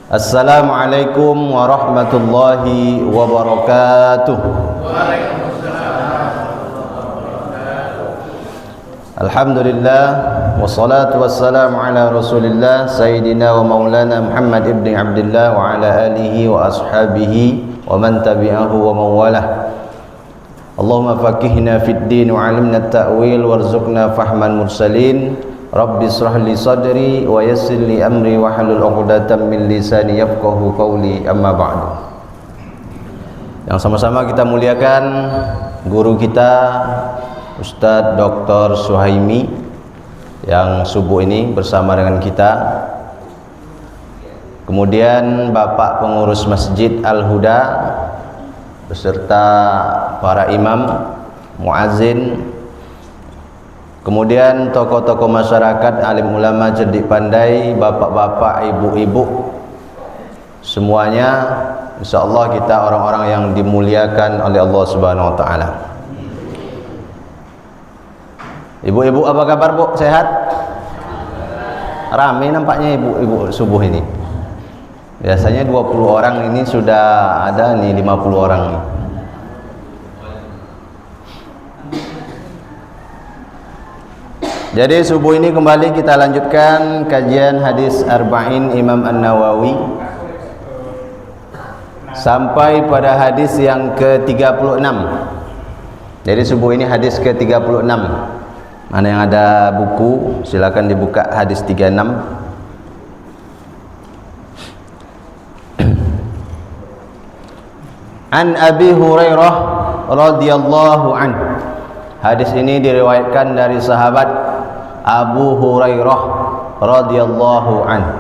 Assalamualaikum warahmatullahi wabarakatuh. Alhamdulillah wassalatu wassalamu ala Rasulillah Sayyidina wa maulana Muhammad ibn Abdullah wa ala alihi wa ashabihi wa man tabi'ahu wa mawalah. Allahumma faqihna fid din wa 'allimna at-ta'wil warzuqna fahman mursalin. Rabbi israh li sadri wa yassir li amri wa hlul 'uqdatam min lisani yafqahu qawli, amma ba'du. Yang sama-sama kita muliakan guru kita Ustadz Dr. Suhaimi yang subuh ini bersama dengan kita. Kemudian Bapak Pengurus Masjid Al-Huda beserta para imam, muazzin, kemudian tokoh-tokoh masyarakat, alim ulama, cerdik pandai, bapak-bapak, ibu-ibu, semuanya insyaallah kita orang-orang yang dimuliakan oleh Allah Subhanahu wa taala. Ibu-ibu apa kabar, Bu? Sehat? Ramai nampaknya ibu-ibu subuh ini. Biasanya 20 orang, ini sudah ada nih 50 orang nih. Jadi subuh ini kembali kita lanjutkan kajian hadis Arba'in Imam An-Nawawi sampai pada hadis yang ke-36. Jadi subuh ini hadis ke-36. Mana yang ada buku silakan dibuka hadis 36. An Abi Hurairah radhiyallahu anhu. Hadis ini diriwayatkan dari sahabat Abu Hurairah radhiyallahu anhu.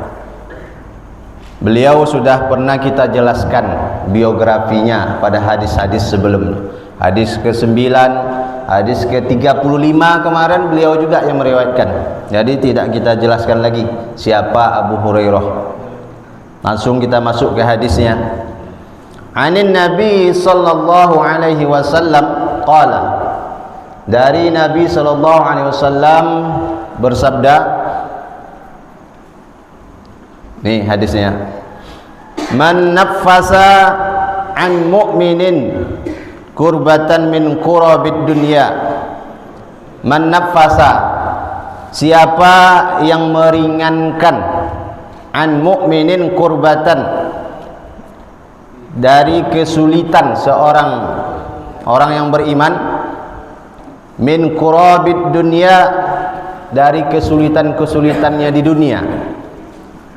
Beliau sudah pernah kita jelaskan biografinya pada hadis-hadis sebelumnya. Hadis ke-9, hadis ke-35 kemarin beliau juga yang meriwayatkan. Jadi tidak kita jelaskan lagi siapa Abu Hurairah. Langsung kita masuk ke hadisnya. Anin Nabi sallallahu alaihi wasallam qala. Dari Nabi sallallahu alaihi wasallam bersabda, nih hadisnya, man naffasa an mu'minin kurbatan min kurabid dunya. Man naffasa, siapa yang meringankan, an mu'minin kurbatan, dari kesulitan seorang orang yang beriman, min kurabid dunya, dari kesulitan-kesulitannya di dunia.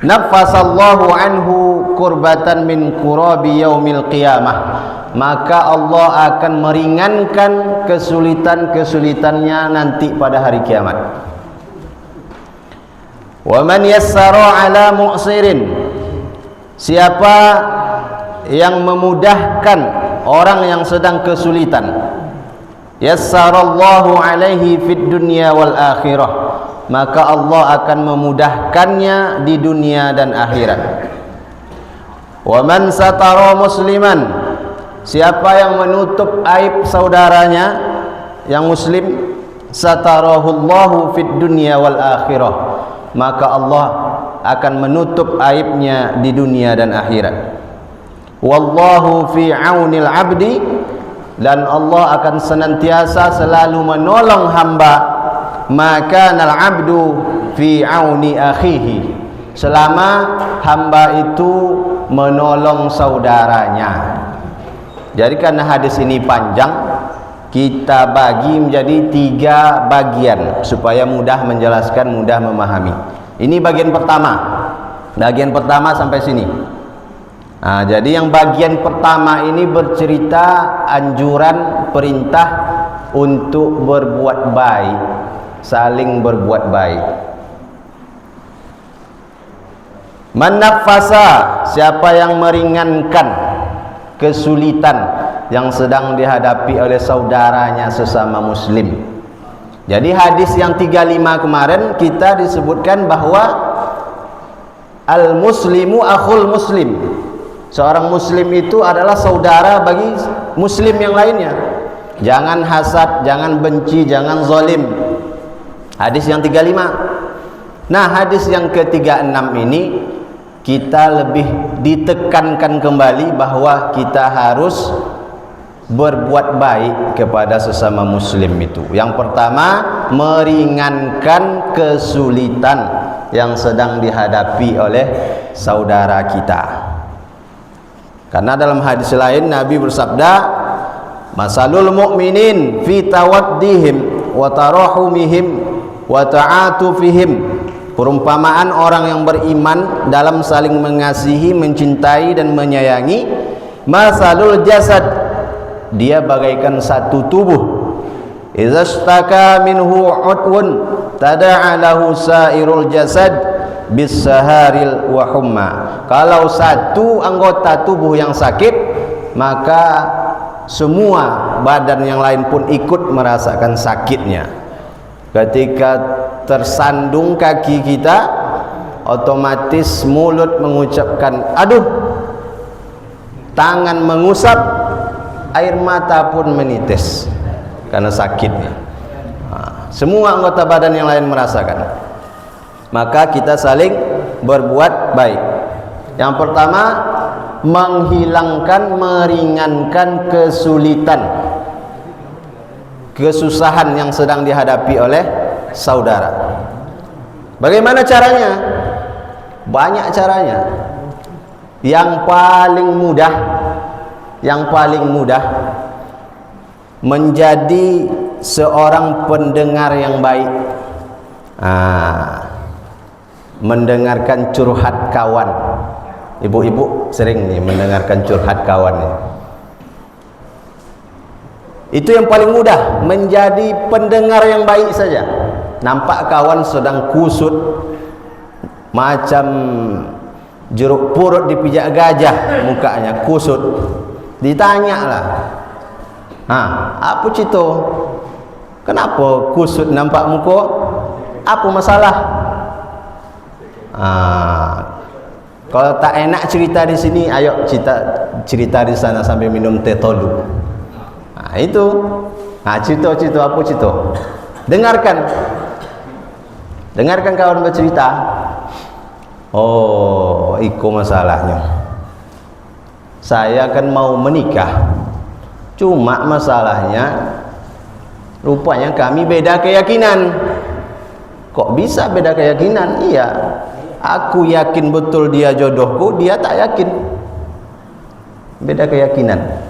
Nafasallahu anhu kurbatan min kurabi yaumil qiyamah, maka Allah akan meringankan kesulitan-kesulitannya nanti pada hari kiamat. Wa man yassara ala mu'sirin, siapa yang memudahkan orang yang sedang kesulitan, yassarallahu alaihi fid dunya wal akhirah, maka Allah akan memudahkannya di dunia dan akhirat. Wa man satara musliman, siapa yang menutup aib saudaranya yang muslim, satarahullahu fid dunya wal akhirah, maka Allah akan menutup aibnya di dunia dan akhirat. Wallahu fi aunil abdi, dan Allah akan senantiasa selalu menolong hamba, maka nal abdu fi auni akhihi, selama hamba itu menolong saudaranya. Jadi karena hadis ini panjang, kita bagi menjadi 3 bagian supaya mudah menjelaskan, mudah memahami. Ini bagian pertama. Bagian pertama sampai sini. Nah, jadi yang bagian pertama ini bercerita anjuran, perintah untuk berbuat baik, saling berbuat baik. Man nafasa, siapa yang meringankan kesulitan yang sedang dihadapi oleh saudaranya sesama muslim. Jadi hadis yang 35 kemarin kita disebutkan bahwa al-muslimu akhul muslim, seorang muslim itu adalah saudara bagi muslim yang lainnya. Jangan hasad, jangan benci, jangan zalim. Hadis yang 35. Nah, hadis yang ke-36 ini kita lebih ditekankan kembali bahwa kita harus berbuat baik kepada sesama muslim itu. Yang pertama, meringankan kesulitan yang sedang dihadapi oleh saudara kita. Karena dalam hadis lain Nabi bersabda, masalul mu'minin fi tawaddihim wa tarahumihim wa ta'atufihim. Perumpamaan orang yang beriman dalam saling mengasihi, mencintai dan menyayangi. Masalul jasad, dia bagaikan satu tubuh. Idza istaka minhu udwun tada'a lahu sairul jasad bisaharil wa humma. Kalau satu anggota tubuh yang sakit, maka semua badan yang lain pun ikut merasakan sakitnya. Ketika tersandung kaki kita, otomatis mulut mengucapkan aduh, tangan mengusap, air mata pun menitis karena sakitnya. Semua anggota badan yang lain merasakan. Maka kita saling berbuat baik. Yang pertama, menghilangkan, meringankan kesulitan, kesusahan yang sedang dihadapi oleh saudara. Bagaimana caranya? Banyak caranya. Yang paling mudah menjadi seorang pendengar yang baik. Mendengarkan curhat kawan. Ibu-ibu sering nih mendengarkan curhat kawan nih. Itu yang paling mudah, menjadi pendengar yang baik saja. Nampak kawan sedang kusut macam jeruk purut dipijak gajah, mukanya kusut, ditanyalah, apa cito? Kenapa kusut nampak muka? Apa masalah? Kalau tak enak cerita di sini, ayo cerita di sana sambil minum teh tolu. Itu cerita apa cerita? Dengarkan kawan bercerita. Oh, itu masalahnya. Saya kan mau menikah, cuma masalahnya rupanya kami beda keyakinan. Kok bisa beda keyakinan? Iya, aku yakin betul dia jodohku, dia tak yakin. Beda keyakinan.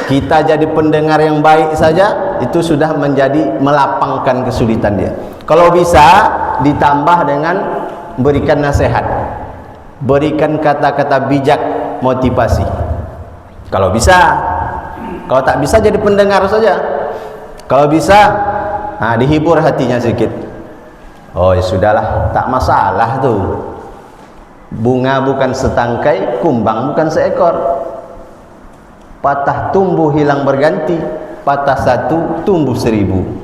Kita jadi pendengar yang baik saja, itu sudah menjadi melapangkan kesulitan dia. Kalau bisa ditambah dengan berikan nasihat, berikan kata-kata bijak, motivasi. Kalau bisa. Kalau tak bisa jadi pendengar saja. Kalau bisa, dihibur hatinya sedikit. Oh ya sudahlah, tak masalah tuh. Bunga bukan setangkai, kumbang bukan seekor. Patah tumbuh hilang berganti, patah satu tumbuh 1000.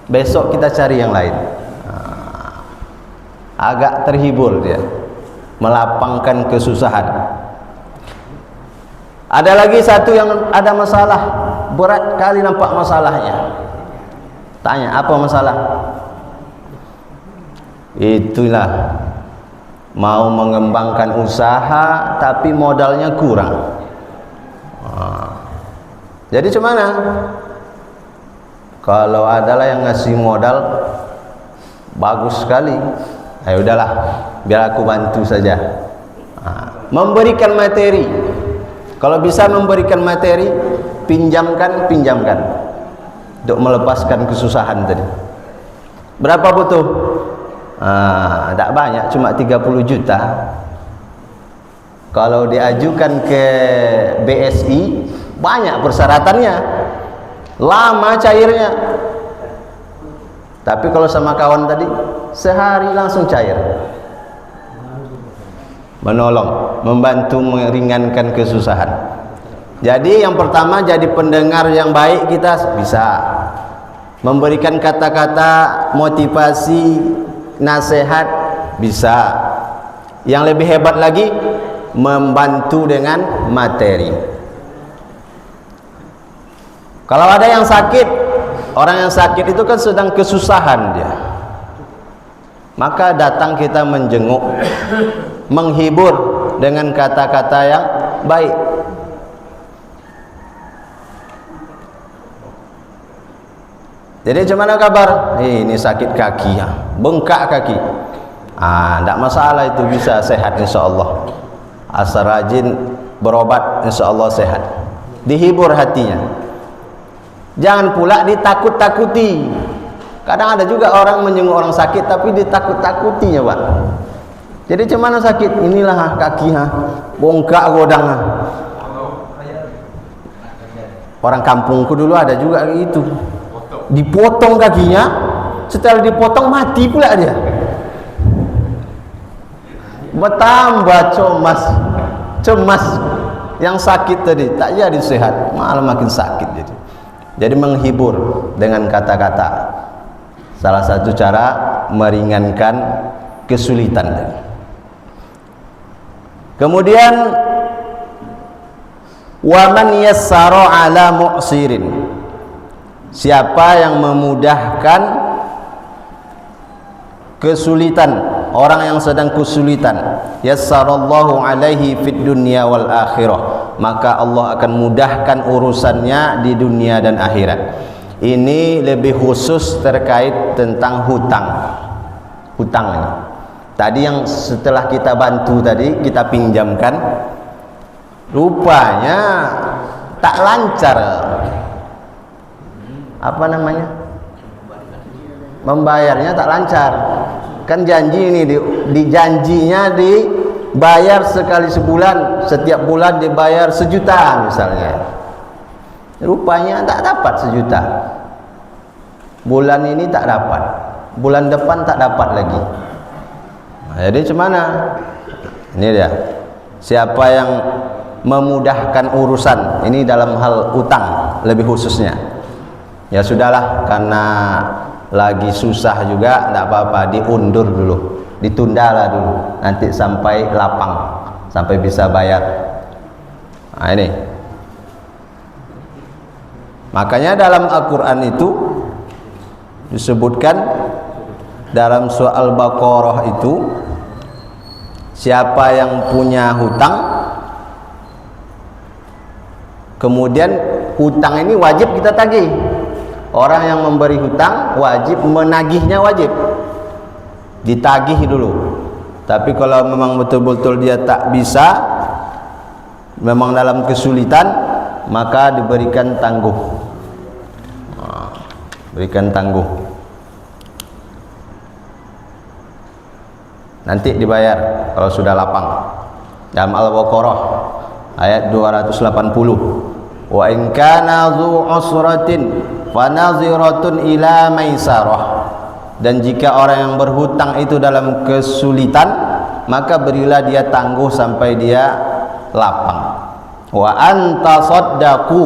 Besok kita cari yang lain. Agak terhibur dia, melapangkan kesusahan. Ada lagi satu yang ada masalah, berat kali nampak masalahnya. Tanya, apa masalah? Itulah, mau mengembangkan usaha tapi modalnya kurang. Jadi cuman kalau adalah yang ngasih modal bagus sekali, ayo udahlah, biar aku bantu saja. Memberikan materi, kalau bisa memberikan materi, pinjamkan untuk melepaskan kesusahan tadi. Berapa butuh? Tak banyak, cuma 30 juta. Kalau diajukan ke BSI, banyak persyaratannya, lama cairnya. Tapi kalau sama kawan tadi, sehari langsung cair. Menolong, membantu meringankan kesusahan. Jadi yang pertama, jadi pendengar yang baik, kita bisa memberikan kata-kata motivasi, nasihat, bisa. Yang lebih hebat lagi, membantu dengan materi. Kalau ada yang sakit, orang yang sakit itu kan sedang kesusahan dia. maka datang kita menjenguk, menghibur dengan kata-kata yang baik. Jadi macam mana kabar? Ini sakit kaki ya, bengkak kaki. Tidak masalah, itu bisa sehat insyaAllah. Asal rajin berobat insyaAllah sehat. Dihibur hatinya. Jangan pula ditakut-takuti. Kadang ada juga orang menjenguk orang sakit tapi ditakut-takutinya, Pak. Jadi macam mana sakit? Inilah kaki bongkak godang. Orang kampungku dulu ada juga gitu. Dipotong kakinya, setelah dipotong mati pula dia. Bertambah cemas yang sakit tadi, tak jadi sehat, malah makin sakit. Jadi menghibur dengan kata-kata salah satu cara meringankan kesulitan. Kemudian wa man yassara ala mu'sirin, siapa yang memudahkan kesulitan orang yang sedang kesulitan, yassarallahu alaihi fid dunya wal akhirah, maka Allah akan mudahkan urusannya di dunia dan akhirat. Ini lebih khusus terkait tentang hutang ini. Tadi yang setelah kita bantu tadi, kita pinjamkan, rupanya tak lancar, membayarnya tak lancar. Kan janji ini dijanjinya dibayar sekali sebulan, setiap bulan dibayar 1 juta misalnya. Rupanya tak dapat 1 juta. Bulan ini tak dapat, bulan depan tak dapat lagi. Jadi macam mana? Ini dia. Siapa yang memudahkan urusan ini dalam hal utang lebih khususnya. Ya sudahlah, karena lagi susah juga, tidak apa-apa, diundur dulu, ditundalah dulu, nanti sampai lapang, sampai bisa bayar. Ini makanya dalam Al-Quran itu disebutkan dalam surah Al-Baqarah itu, siapa yang punya hutang, kemudian hutang ini wajib kita tagih. Orang yang memberi hutang wajib menagihnya, wajib ditagih dulu. Tapi kalau memang betul-betul dia tak bisa, memang dalam kesulitan, maka diberikan tangguh, berikan tangguh, nanti dibayar kalau sudah lapang. Dalam Al-Baqarah ayat 280, wa in kana dzu usratin fanaziratun ila maisarah, dan jika orang yang berhutang itu dalam kesulitan, maka berilah dia tangguh sampai dia lapang. Wa anta saddaqu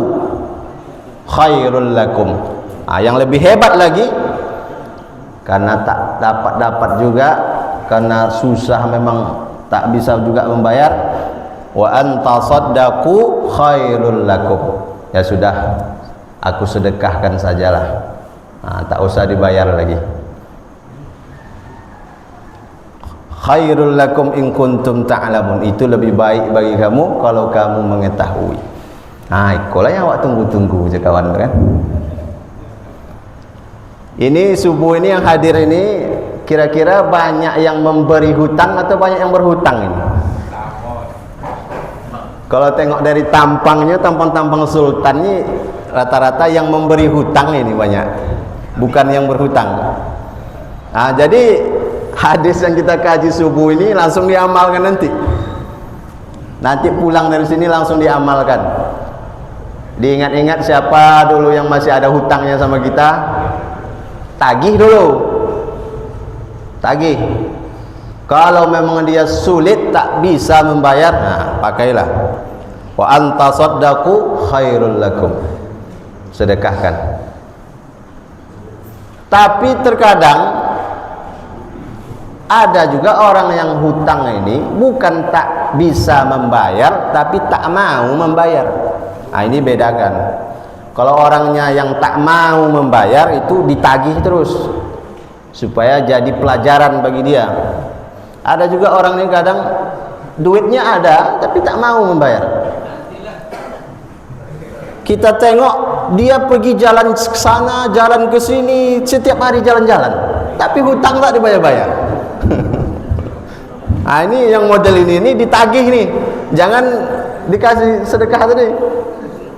khairul lakum. Yang lebih hebat lagi, karena tak dapat juga, karena susah memang tak bisa juga membayar, wa anta saddaqu khairul lakum. Ya sudah, aku sedekahkan sajalah, tak usah dibayar lagi. Khairul lakum in kuntum ta'lamun, itu lebih baik bagi kamu kalau kamu mengetahui. Itulah yang awak tunggu-tunggu je kawan kan. Ini subuh ini yang hadir ini, kira-kira banyak yang memberi hutang atau banyak yang berhutang ini? Kalau tengok dari tampangnya, tampang-tampang sultan ini, rata-rata yang memberi hutang ini banyak, bukan yang berhutang. Jadi hadis yang kita kaji subuh ini langsung diamalkan nanti pulang dari sini langsung diamalkan. Diingat-ingat siapa dulu yang masih ada hutangnya sama kita, tagih dulu, tagih. Kalau memang dia sulit tak bisa membayar, pakailah wa anta saddaqu khairul lakum, sedekahkan. Tapi terkadang ada juga orang yang hutang ini bukan tak bisa membayar, tapi tak mau membayar. Ini bedakan. Kalau orangnya yang tak mau membayar itu ditagih terus, supaya jadi pelajaran bagi dia. Ada juga orang ini kadang duitnya ada tapi tak mau membayar. Kita tengok dia pergi jalan ke sana, jalan ke sini, setiap hari jalan-jalan, tapi hutang tak dibayar-bayar. Nah, ini yang model ini ditagih nih, jangan dikasih sedekah tadi,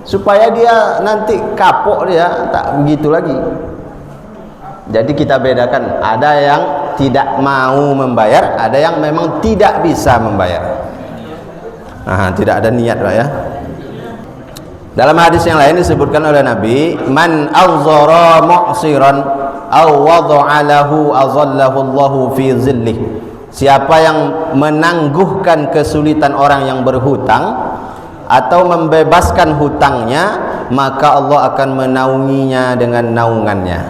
supaya dia nanti kapok, dia tak begitu lagi. Jadi kita bedakan, ada yang tidak mau membayar, ada yang memang tidak bisa membayar. Nah, tidak ada niat lah ya. Dalam hadis yang lain disebutkan oleh Nabi, man awzara mu'siran aw wada'a lahu azallahu Allahu fi zillih. Siapa yang menangguhkan kesulitan orang yang berhutang atau membebaskan hutangnya, maka Allah akan menaunginya dengan naungannya.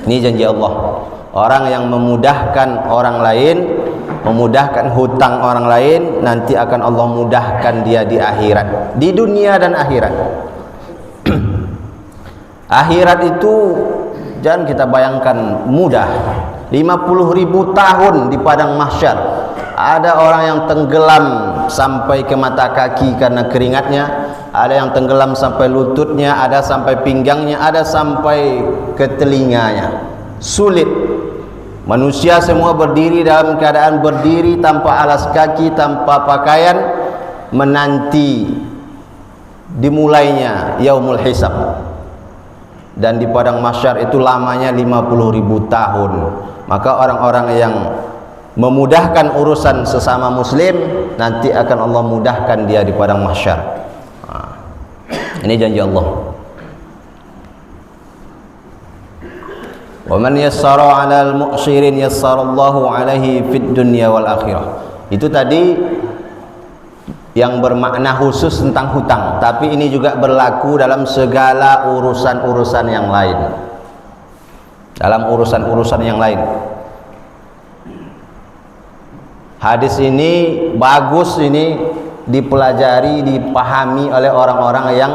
Ini janji Allah. Orang yang memudahkan orang lain, memudahkan hutang orang lain, nanti akan Allah mudahkan dia di akhirat, di dunia dan akhirat. Akhirat itu jangan kita bayangkan mudah. 50.000 tahun di padang mahsyar. Ada orang yang tenggelam sampai ke mata kaki karena keringatnya, ada yang tenggelam sampai lututnya, ada sampai pinggangnya, ada sampai ke telinganya. Sulit. Manusia semua berdiri dalam keadaan berdiri tanpa alas kaki, tanpa pakaian, menanti dimulainya yaumul hisab. Dan di padang mahsyar itu lamanya 50.000 tahun. Maka orang-orang yang memudahkan urusan sesama muslim, nanti akan Allah mudahkan dia di padang mahsyar. Ini janji Allah. Wa man yassara 'alal mu'sirin yassarallahu 'alaihi fid dunya wal akhirah. Itu tadi yang bermakna khusus tentang hutang, tapi ini juga berlaku dalam segala urusan-urusan yang lain. Dalam urusan-urusan yang lain. Hadis ini bagus, ini dipelajari, dipahami oleh orang-orang yang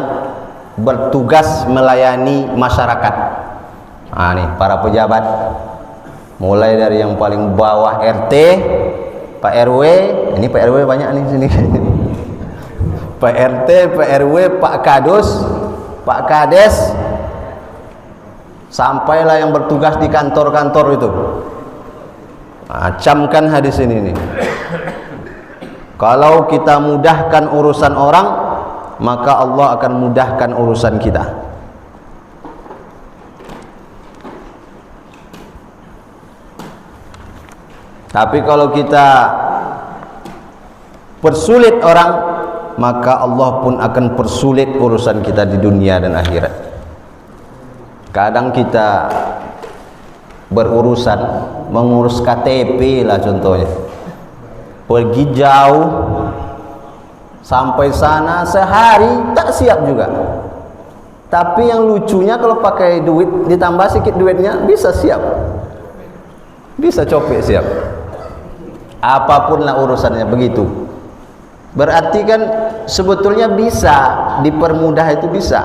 bertugas melayani masyarakat. Nah, nih para pejabat, mulai dari yang paling bawah RT, Pak RW, ini Pak RW banyak nih sini. Pak RT, Pak RW, Pak Kadus, Pak Kades, sampailah yang bertugas di kantor-kantor itu. Camkan hadis ini nih. Kalau kita mudahkan urusan orang, maka Allah akan mudahkan urusan kita. Tapi kalau kita persulit orang, maka Allah pun akan persulit urusan kita di dunia dan akhirat. Kadang kita berurusan, mengurus KTP lah contohnya, pergi jauh, sampai sana sehari tak siap juga. Tapi yang lucunya kalau pakai duit, ditambah sedikit duitnya, bisa siap, bisa copek siap. Apapun lah urusannya begitu. Berarti kan sebetulnya bisa dipermudah, itu bisa,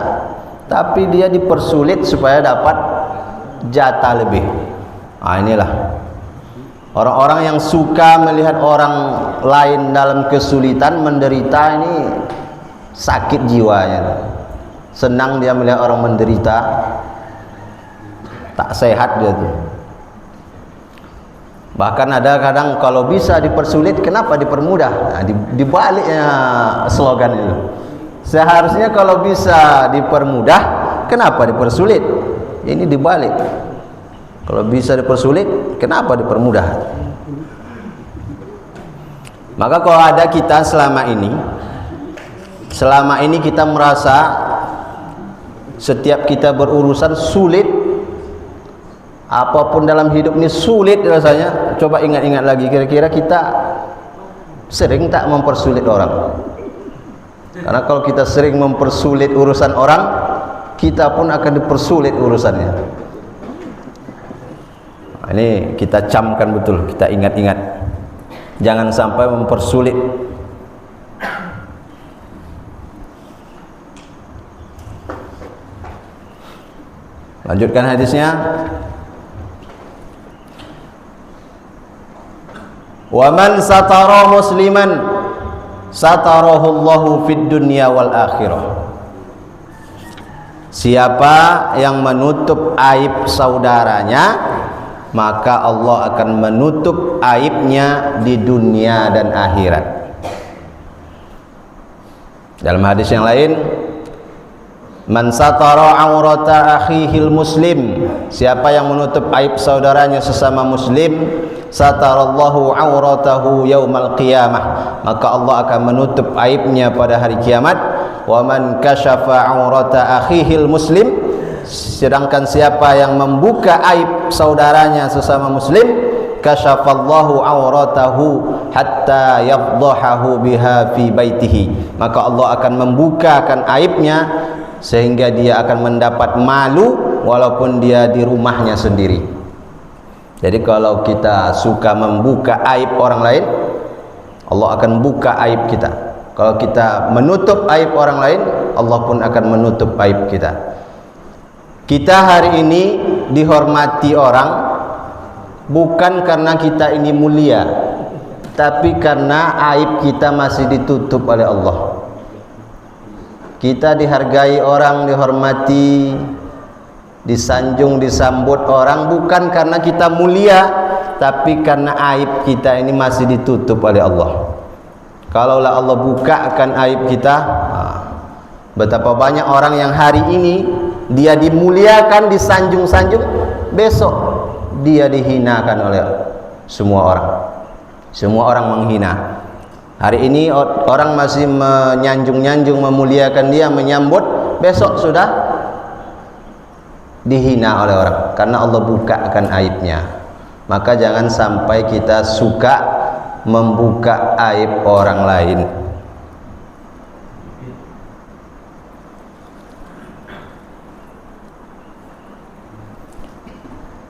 tapi dia dipersulit supaya dapat jatah lebih. Nah, inilah orang-orang yang suka melihat orang lain dalam kesulitan, menderita, ini sakit jiwanya. Senang dia melihat orang menderita, tak sehat dia tuh. Bahkan ada kadang kalau bisa dipersulit, kenapa dipermudah? Nah, dibaliknya slogan itu. Seharusnya kalau bisa dipermudah, kenapa dipersulit? Ini dibalik. Kalau bisa dipersulit, kenapa dipermudah? Maka kalau ada kita selama ini kita merasa setiap kita berurusan sulit, apapun dalam hidup ini sulit rasanya. Coba ingat-ingat lagi, kira-kira kita sering tak mempersulit orang? Karena kalau kita sering mempersulit urusan orang, kita pun akan dipersulit urusannya. Nah, ini kita camkan betul, kita ingat-ingat, jangan sampai mempersulit. Lanjutkan hadisnya. Wa man satara musliman satarahu Allahu fid dunya wal akhirah. Siapa yang menutup aib saudaranya, maka Allah akan menutup aibnya di dunia dan akhirat. Dalam hadis yang lain, man satara aurata akhihil muslim, siapa yang menutup aib saudaranya sesama muslim, satarallahu auratahu yaumal qiyamah, maka Allah akan menutup aibnya pada hari kiamat. Wa man kasyafa aurata akhihil muslim, sedangkan siapa yang membuka aib saudaranya sesama muslim, kasyafallahu auratahu hatta yafdahahu biha fi baitihi, maka Allah akan membukakan aibnya sehingga dia akan mendapat malu walaupun dia di rumahnya sendiri. Jadi kalau kita suka membuka aib orang lain, Allah akan buka aib kita. Kalau kita menutup aib orang lain, Allah pun akan menutup aib kita. Kita hari ini dihormati orang bukan karena kita ini mulia, tapi karena aib kita masih ditutup oleh Allah. Kita dihargai orang, dihormati, disanjung, disambut orang bukan karena kita mulia, tapi karena aib kita ini masih ditutup oleh Allah. Kalaulah Allah bukakan aib kita, betapa banyak orang yang hari ini dia dimuliakan, disanjung-sanjung, besok dia dihinakan oleh semua orang. Semua orang menghina. Hari ini orang masih menyanjung-nyanjung, memuliakan dia, menyambut, besok sudah dihina oleh orang karena Allah bukakan aibnya. Maka jangan sampai kita suka membuka aib orang lain.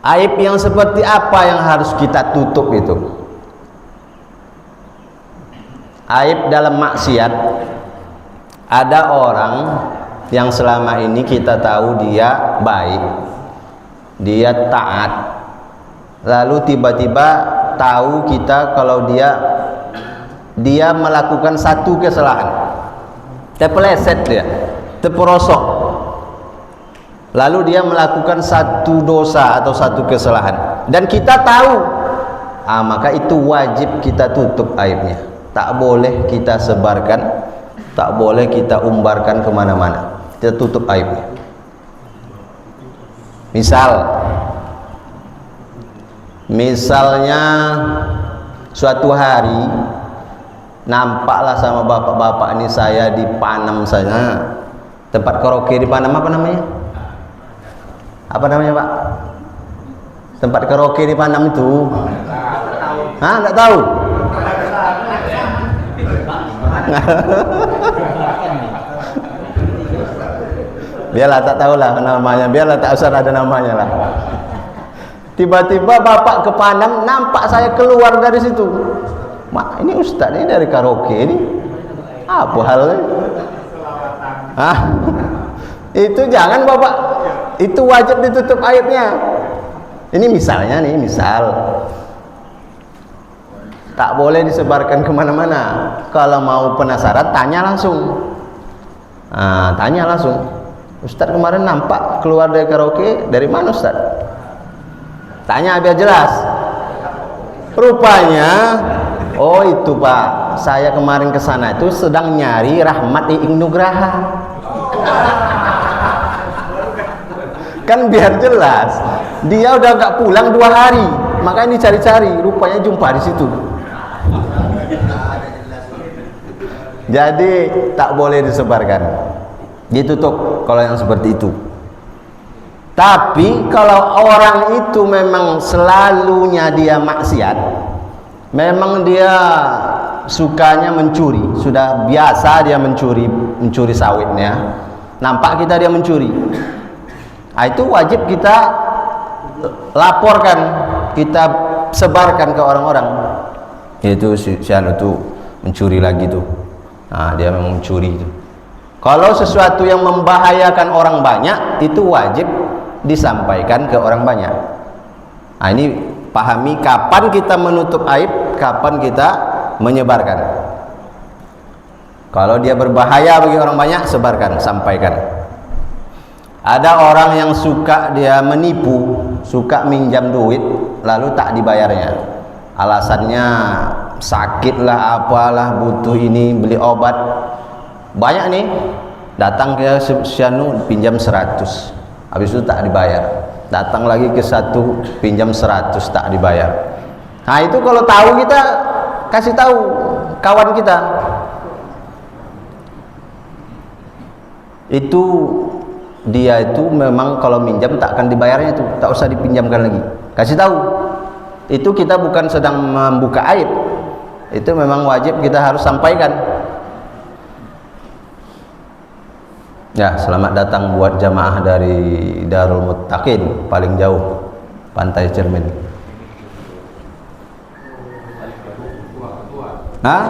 Aib yang seperti apa yang harus kita tutup itu? Aib dalam maksiat. Ada orang yang selama ini kita tahu dia baik, dia taat, lalu tiba-tiba tahu kita kalau dia melakukan satu kesalahan, terpeleset dia, terperosok, lalu dia melakukan satu dosa atau satu kesalahan, dan kita tahu, maka itu wajib kita tutup aibnya. Tak boleh kita sebarkan, tak boleh kita umbarkan kemana-mana. Kita tutup aibnya. Misalnya suatu hari nampaklah sama bapak-bapak ini saya di Panam sana, tempat karaoke di Panam, apa namanya? Apa namanya, Pak? Tempat karaoke di Panam itu? Enggak tahu. Biarlah tak tahulah namanya, biarlah tak usah ada namanya lah. Tiba-tiba bapak ke Panam, nampak saya keluar dari situ. Mak, ini ustaz ini dari karaoke ini. Apa halnya? Itu jangan bapak. Itu wajib ditutup aibnya. Ini misalnya nih, misal. Tak boleh disebarkan kemana-mana. Kalau mau penasaran, tanya langsung. Tanya langsung. Ustaz kemarin nampak keluar dari karaoke, dari mana Ustaz? Tanya biar jelas. Rupanya, oh itu Pak, saya kemarin ke sana itu sedang nyari Rahmat Iing Nugraha. Kan biar jelas. Dia udah gak pulang 2 hari, makanya dicari-cari. Rupanya jumpa di situ. Jadi tak boleh disebarkan, ditutup kalau yang seperti itu. Tapi kalau orang itu memang selalunya dia maksiat, memang dia sukanya mencuri, sudah biasa dia mencuri sawitnya, nampak kita dia mencuri, itu wajib kita laporkan, kita sebarkan ke orang-orang. Itu si anu tuh mencuri lagi tuh. Dia memang mencuri itu. Kalau sesuatu yang membahayakan orang banyak, itu wajib disampaikan ke orang banyak. Ini pahami kapan kita menutup aib, kapan kita menyebarkan. Kalau dia berbahaya bagi orang banyak, sebarkan, sampaikan. Ada orang yang suka dia menipu, suka minjam duit lalu tak dibayarnya. Alasannya sakit lah, apalah, butuh ini, beli obat. Banyak nih, datang ke Sianu pinjam 100, habis itu tak dibayar. Datang lagi ke satu, pinjam 100, tak dibayar. Nah itu kalau tahu, kita kasih tahu kawan kita, itu dia itu memang kalau minjam tak akan dibayarnya, itu tak usah dipinjamkan lagi. Kasih tahu. Itu kita bukan sedang membuka aib, itu memang wajib kita harus sampaikan. Ya, selamat datang buat jamaah dari Darul Muttaqin, paling jauh Pantai Cermin. Hah?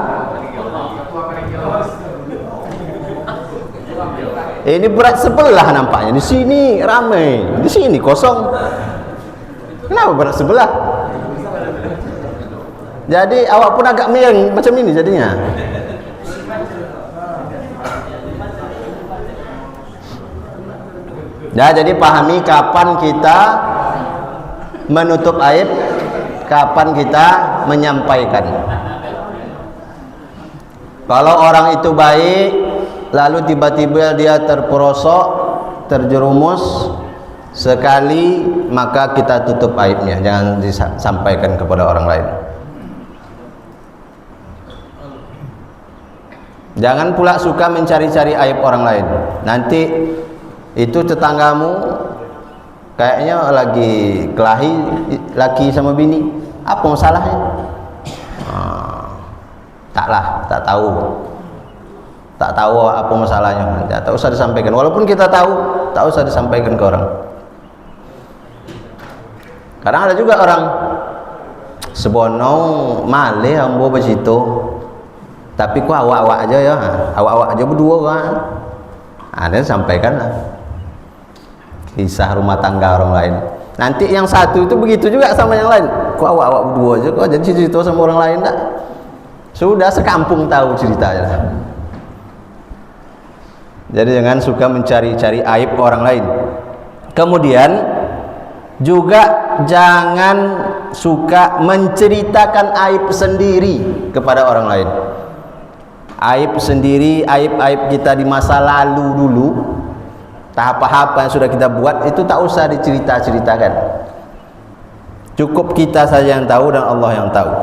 Ini berat sebelah nampaknya. Di sini ramai, di sini kosong. Kenapa berat sebelah? Jadi awak pun agak miring macam ini jadinya. Ya, jadi pahami kapan kita menutup aib, kapan kita menyampaikan. Kalau orang itu baik, lalu tiba-tiba dia terperosok, terjerumus sekali, maka kita tutup aibnya, jangan disampaikan kepada orang lain. Jangan pula suka mencari-cari aib orang lain. Nanti itu tetanggamu kayaknya lagi kelahi laki sama bini, apa masalahnya? Taklah, tak tahu apa masalahnya. Tak usah disampaikan. Walaupun kita tahu, tak usah disampaikan ke orang. Kadang ada juga orang sebono malih ambo begitu, tapi ku awak-awak aja ya, awak-awak aja berdua kan. Ada sampaikan lah kisah rumah tangga orang lain. Nanti yang satu itu begitu juga sama yang lain. Ku awak-awak berdua aja, kok jadi cerita sama orang lain tak? Sudah sekampung tahu ceritanya. Jadi jangan suka mencari-cari aib orang lain. Kemudian juga jangan suka menceritakan aib sendiri kepada orang lain. Aib sendiri, aib-aib kita di masa lalu dulu, tahap-tahap yang sudah kita buat, itu tak usah dicerita-ceritakan. Cukup kita saja yang tahu dan Allah yang tahu.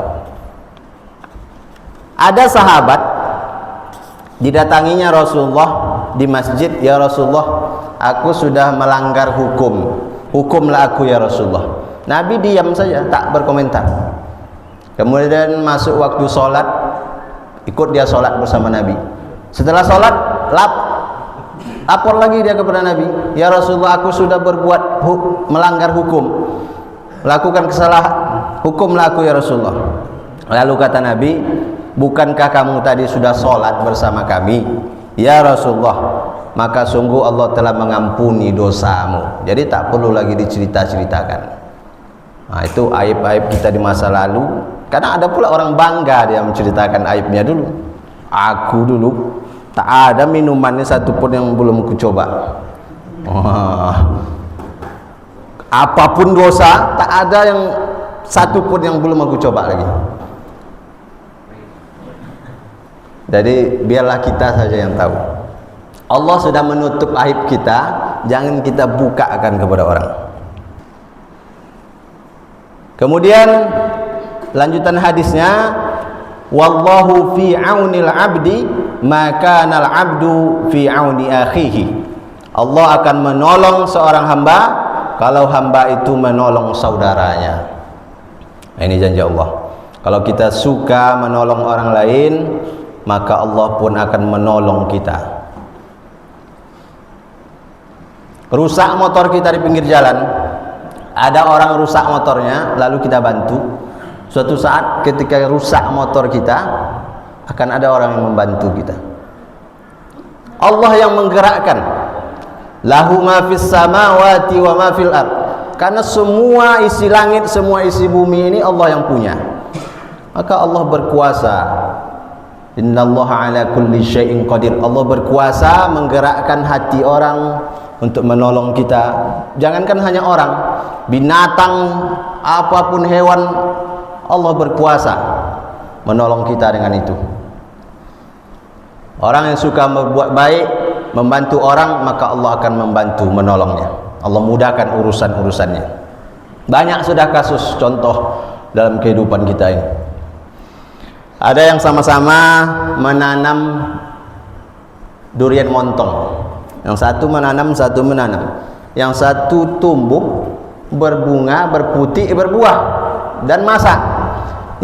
Ada sahabat didatanginya Rasulullah di masjid, ya Rasulullah, aku sudah melanggar hukum, hukumlah aku ya Rasulullah. Nabi diam saja, tak berkomentar. Kemudian masuk waktu sholat, ikut dia sholat bersama Nabi. Setelah sholat, lapor lagi dia kepada Nabi, ya Rasulullah, aku sudah berbuat melanggar hukum, lakukan kesalahan, hukumlah aku ya Rasulullah. Lalu kata Nabi, bukankah kamu tadi sudah sholat bersama kami? Ya Rasulullah, maka sungguh Allah telah mengampuni dosamu. Jadi tak perlu lagi dicerita-ceritakan. Nah, itu aib-aib kita di masa lalu. Karena ada pula orang bangga dia menceritakan aibnya dulu. Aku dulu tak ada minumannya satupun yang belum aku coba. Apapun dosa, tak ada yang satupun yang belum aku coba lagi. Jadi biarlah kita saja yang tahu. Allah sudah menutup aib kita, jangan kita bukakan kepada orang. Kemudian lanjutan hadisnya, wallahu fi aunil abdi maka nal abdu fi auni akhihi. Allah akan menolong seorang hamba kalau hamba itu menolong saudaranya. Ini janji Allah. Kalau kita suka menolong orang lain, maka Allah pun akan menolong kita. Rusak motor kita di pinggir jalan, ada orang rusak motornya, lalu kita bantu. Suatu saat ketika rusak motor kita, akan ada orang yang membantu kita. Allah yang menggerakkan. Lahu ma fis samawati wa ma fil ard. Karena semua isi langit, semua isi bumi ini Allah yang punya. maka Allah berkuasa. Innallaha ala kulli syai'in qadir. Allah berkuasa menggerakkan hati orang untuk menolong kita. Jangankan hanya orang, binatang, apapun hewan, Allah berkuasa menolong kita dengan itu. Orang yang suka berbuat baik, membantu orang, maka Allah akan membantu menolongnya. Allah mudahkan urusan-urusannya. Banyak sudah kasus contoh dalam kehidupan kita ini. Ada yang sama-sama menanam durian montong. Yang satu menanam, satu menanam. Yang satu tumbuh, berbunga, berputik, berbuah dan masak.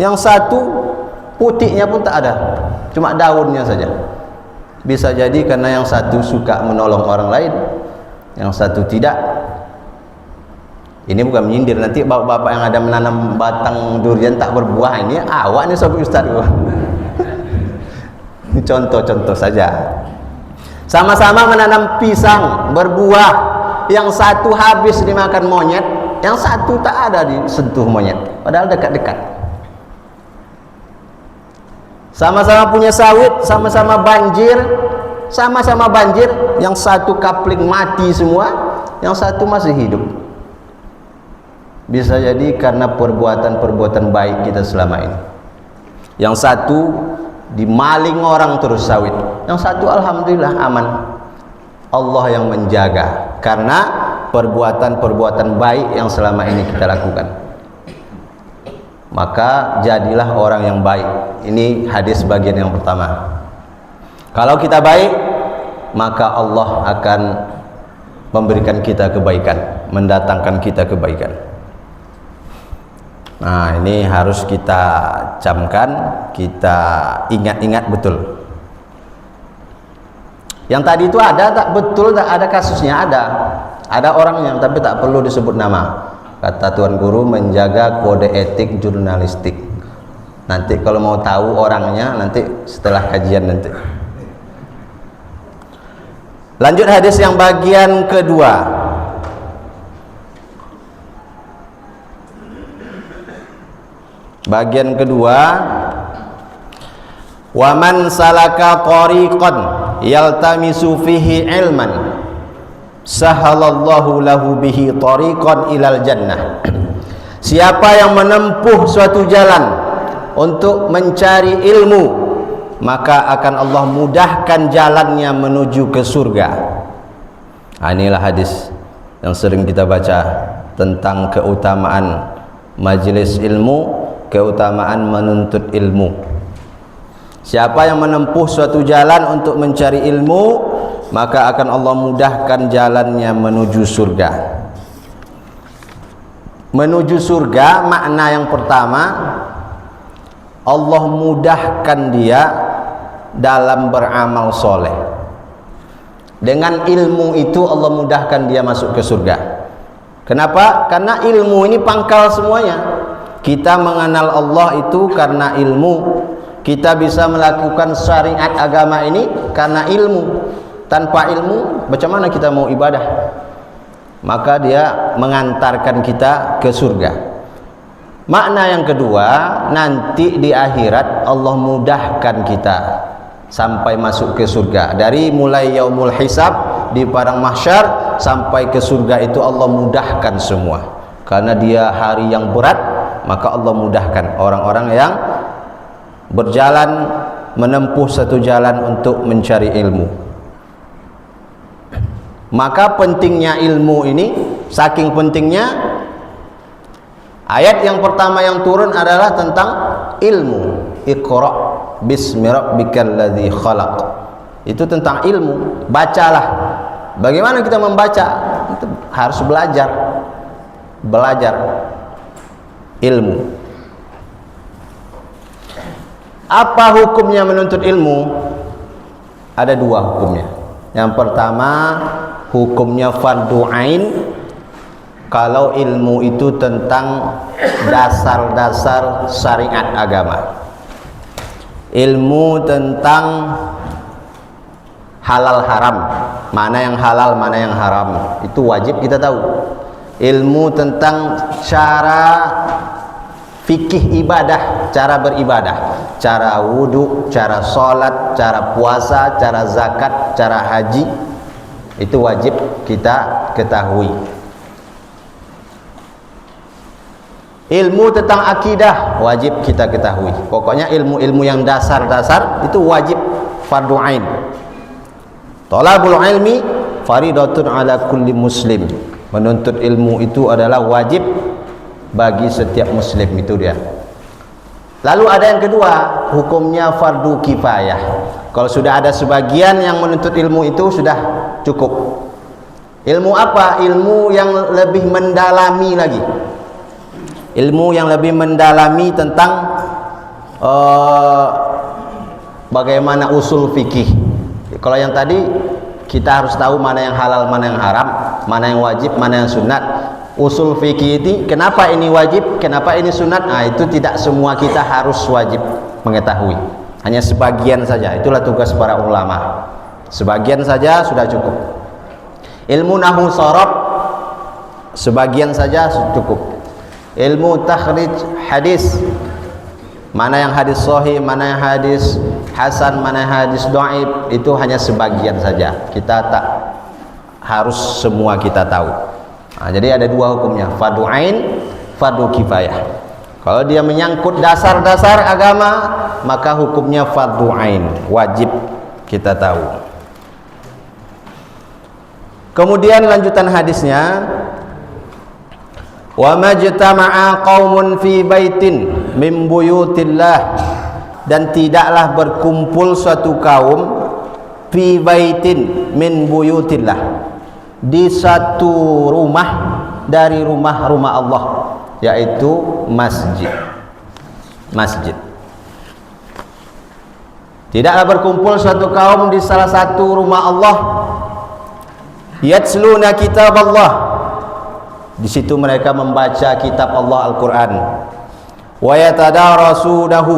Yang satu putiknya pun tak ada, cuma daunnya saja. Bisa jadi karena yang satu suka menolong orang lain, yang satu tidak. Ini bukan menyindir, nanti bapak-bapak yang ada menanam batang durian tak berbuah, ini awak nih sobat ustaz. Ini contoh-contoh saja. Sama-sama menanam pisang berbuah, yang satu habis dimakan monyet, yang satu tak ada disentuh monyet, padahal dekat-dekat. Sama-sama punya sawit, sama-sama banjir, yang satu kapling mati semua, yang satu masih hidup. Bisa jadi karena perbuatan-perbuatan baik kita selama ini. Yang satu dimaling orang terus sawit, yang satu alhamdulillah aman. Allah yang menjaga karena perbuatan-perbuatan baik yang selama ini kita lakukan. Maka jadilah orang yang baik. Ini hadis bagian yang pertama. Kalau kita baik, maka Allah akan memberikan kita kebaikan, mendatangkan kita kebaikan. Nah, ini harus kita camkan, kita ingat-ingat betul. Yang tadi itu ada tak betul, tak ada kasusnya, ada orangnya tapi tak perlu disebut nama. Kata Tuan Guru, menjaga kode etik jurnalistik. Nanti kalau mau tahu orangnya nanti setelah kajian nanti. Lanjut hadis yang bagian kedua. Bagian kedua, wa man salaka tariqan yaltamisu fihi ilman sahalallahu lahu bihi tariqan ilal jannah. Siapa yang menempuh suatu jalan untuk mencari ilmu, maka akan Allah mudahkan jalannya menuju ke surga. Inilah hadis yang sering kita baca tentang keutamaan majelis ilmu, keutamaan menuntut ilmu. Siapa yang menempuh suatu jalan untuk mencari ilmu, maka akan Allah mudahkan jalannya menuju surga. Menuju surga makna yang pertama, Allah mudahkan dia dalam beramal soleh. Dengan ilmu itu Allah mudahkan dia masuk ke surga. Kenapa? Karena ilmu ini pangkal semuanya. Kita mengenal Allah itu karena ilmu. Kita bisa melakukan syariat agama ini karena ilmu. Tanpa ilmu, macam mana kita mau ibadah? Maka dia mengantarkan kita ke surga. Makna yang kedua, nanti di akhirat Allah mudahkan kita sampai masuk ke surga. Dari mulai yaumul hisab di padang mahsyar sampai ke surga itu Allah mudahkan semua. Karena dia hari yang berat, maka Allah mudahkan orang-orang yang berjalan menempuh satu jalan untuk mencari ilmu. Maka pentingnya ilmu ini, saking pentingnya, ayat yang pertama yang turun adalah tentang ilmu. Iqra bismi rabbikal ladzi khalaq. Itu tentang ilmu. Bacalah. Bagaimana kita membaca? Itu harus belajar ilmu. Apa hukumnya menuntut ilmu? Ada dua hukumnya. Yang pertama, hukumnya fardu ain. Kalau ilmu itu tentang dasar-dasar syariat agama, ilmu tentang halal haram, mana yang halal mana yang haram, itu wajib kita tahu. Ilmu tentang cara fikih ibadah, cara beribadah, cara wudhu, cara sholat, cara puasa, cara zakat, cara haji, itu wajib kita ketahui. Ilmu tentang akidah wajib kita ketahui. Pokoknya ilmu-ilmu yang dasar-dasar itu wajib, fardu ain. Thalabul ilmi faridatun ala kulli muslim. Menuntut ilmu itu adalah wajib bagi setiap muslim, itu dia. Lalu ada yang kedua, hukumnya fardu kifayah. Kalau sudah ada sebagian yang menuntut ilmu itu sudah cukup. Ilmu apa? Ilmu yang lebih mendalami lagi. Ilmu yang lebih mendalami tentang bagaimana usul fikih. Kalau yang tadi kita harus tahu mana yang halal, mana yang haram, mana yang wajib, mana yang sunat. Usul fikih ini, kenapa ini wajib, kenapa ini sunat, nah itu tidak semua kita harus wajib mengetahui, hanya sebagian saja. Itulah tugas para ulama, sebagian saja sudah cukup. Ilmu nahwu sharaf sebagian saja cukup. Ilmu takhrij hadis, mana yang hadis sahih, mana yang hadis hasan, mana yang hadis dhaif, itu hanya sebagian saja, kita tak harus semua kita tahu. Nah, jadi ada dua hukumnya, fardu ain, fardu kifayah. Kalau dia menyangkut dasar-dasar agama, maka hukumnya fardu ain, wajib kita tahu. Kemudian lanjutan hadisnya, wa majtama'a qaumun fi baitin min buyutillah, dan tidaklah berkumpul suatu kaum fi baitin min buyutillah, di satu rumah dari rumah-rumah Allah, yaitu masjid. Masjid. Tidaklah berkumpul suatu kaum di salah satu rumah Allah, yatsluna kitab Allah, di situ mereka membaca kitab Allah Al-Quran, wa yatadarasunahu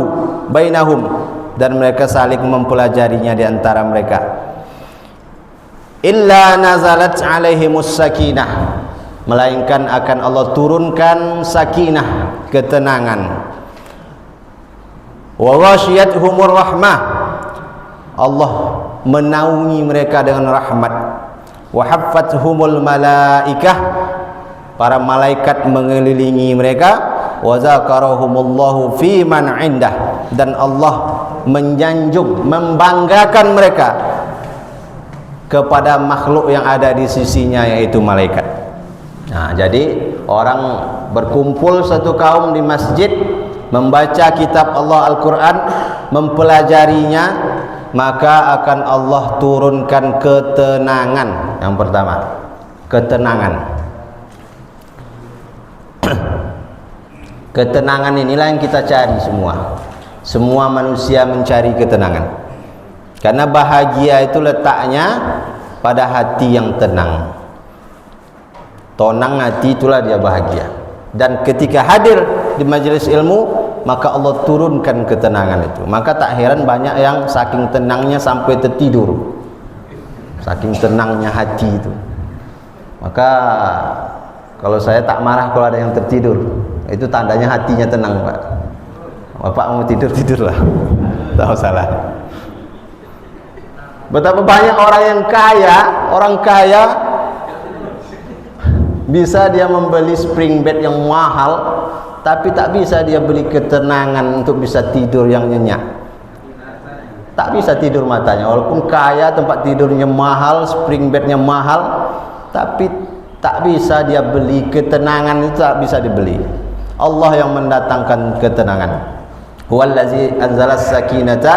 bainahum, dan mereka saling mempelajarinya di antara mereka. Illa nazalat alaihimus sakinah, melainkan akan Allah turunkan sakinah, ketenangan. Wa ghashiyatuhumur rahmah, Allah menaungi mereka dengan rahmat. Wa haffathumul malaikah, para malaikat mengelilingi mereka. Wa zakarahumullahu fi man indah, dan Allah menjanjung, membanggakan mereka kepada makhluk yang ada di sisinya, yaitu malaikat. Nah, jadi orang berkumpul satu kaum di masjid, membaca kitab Allah Al-Quran, mempelajarinya, maka akan Allah turunkan ketenangan. Yang pertama, ketenangan. Ketenangan inilah yang kita cari semua. Semua manusia mencari ketenangan, karena bahagia itu letaknya pada hati yang tenang. Tenang hati, itulah dia bahagia. Dan ketika hadir di majelis ilmu, maka Allah turunkan ketenangan itu. Maka tak heran banyak yang saking tenangnya sampai tertidur, saking tenangnya hati itu. Maka kalau saya tak marah kalau ada yang tertidur, itu tandanya hatinya tenang, Pak. Bapak mau tidur, tidurlah, tak salah. Betapa banyak orang kaya bisa dia membeli spring bed yang mahal, tapi tak bisa dia beli ketenangan untuk bisa tidur yang nyenyak. Tak bisa tidur matanya, walaupun kaya, tempat tidurnya mahal, spring bednya mahal, tapi tak bisa dia beli ketenangan, itu tak bisa dibeli. Allah yang mendatangkan ketenangan. Huwallazi anzalas sakinata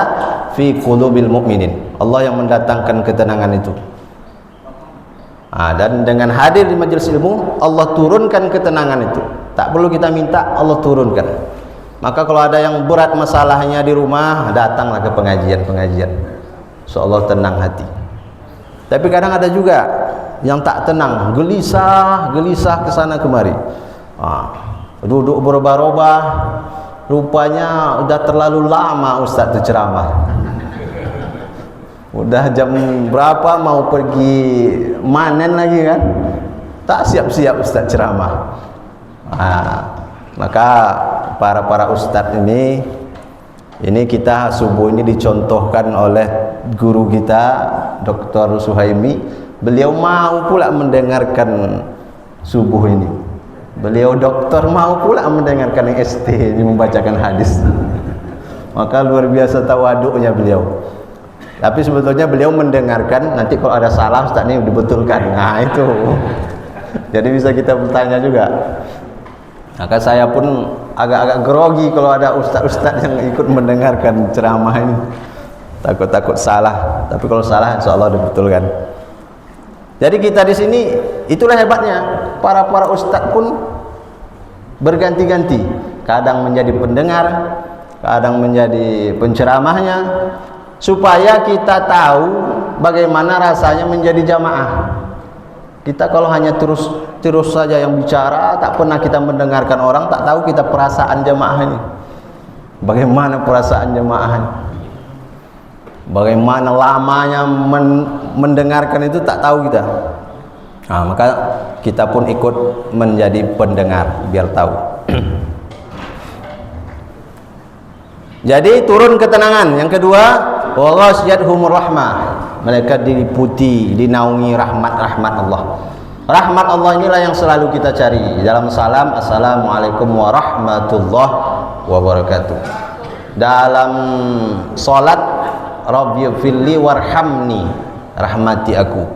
fi qulubil mu'minin. Allah yang mendatangkan ketenangan itu. Dan dengan hadir di majelis ilmu, Allah turunkan ketenangan itu. Tak perlu kita minta, Allah turunkan. Maka kalau ada yang berat masalahnya di rumah, datanglah ke pengajian-pengajian, so Allah tenang hati. Tapi kadang ada juga yang tak tenang, gelisah kesana kemari, duduk berubah-ubah. Rupanya udah terlalu lama Ustaz itu ceramah. Udah jam berapa mau pergi manen lagi kan, tak siap-siap Ustaz ceramah. Maka para ustadz ini kita subuh ini dicontohkan oleh guru kita Dr. Suhaimi. Beliau mau pula mendengarkan subuh ini. Beliau doktor mau pula mendengarkan yang ST ini membacakan hadis. Maka luar biasa tawaduknya beliau. Tapi sebetulnya beliau mendengarkan, nanti kalau ada salah ustaz ini dibetulkan. Nah itu. Jadi bisa kita bertanya juga. Maka saya pun agak-agak grogi kalau ada ustaz-ustaz yang ikut mendengarkan ceramah ini. Takut-takut salah. Tapi kalau salah insya Allah dibetulkan. Jadi kita di sini itulah hebatnya. Para ustaz pun berganti-ganti. Kadang menjadi pendengar, kadang menjadi penceramahnya, supaya kita tahu bagaimana rasanya menjadi jamaah. Kita kalau hanya terus saja yang bicara, tak pernah kita mendengarkan orang, tak tahu kita perasaan jamaah ini. Bagaimana perasaan jamaah ini? Bagaimana lamanya mendengarkan itu tak tahu kita. Nah, maka kita pun ikut menjadi pendengar biar tahu. Jadi turun ketenangan. Yang kedua, wa ghasyiyatuhumur rahmah. Mereka diliputi, dinaungi rahmat Allah. Rahmat Allah inilah yang selalu kita cari. Dalam salam, assalamualaikum warahmatullahi wabarakatuh. Dalam salat, rabbighfirli warhamni, rahmati aku.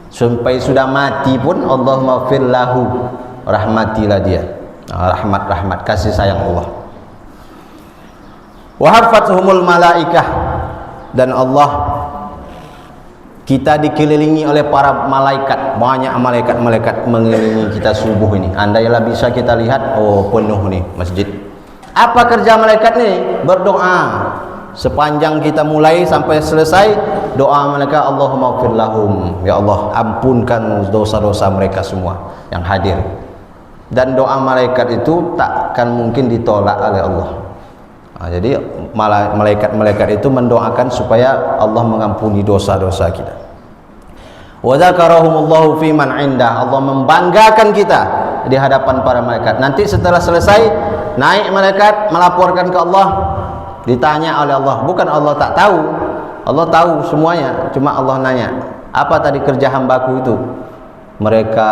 Sampai sudah mati pun Allahumma firlahu, rahmatilah dia. Rahmat kasih sayang Allah. Wa hafathumul malaikah, dan Allah kita dikelilingi oleh para malaikat, banyak malaikat mengelilingi kita subuh ini. Andailah bisa kita lihat, oh penuh nih masjid. Apa kerja malaikat nih? Berdoa. Sepanjang kita mulai sampai selesai, doa mereka, Allahumma ighfir lahum, ya Allah ampunkan dosa-dosa mereka semua yang hadir. Dan doa malaikat itu takkan mungkin ditolak oleh Allah. Nah, jadi malaikat-malaikat itu mendoakan supaya Allah mengampuni dosa-dosa kita. Wa dzakarahumullahu fi man indah, Allah membanggakan kita di hadapan para malaikat. Nanti setelah selesai, naik malaikat melaporkan ke Allah, ditanya oleh Allah. Bukan Allah tak tahu, Allah tahu semuanya, cuma Allah nanya, apa tadi kerja hambaku itu? Mereka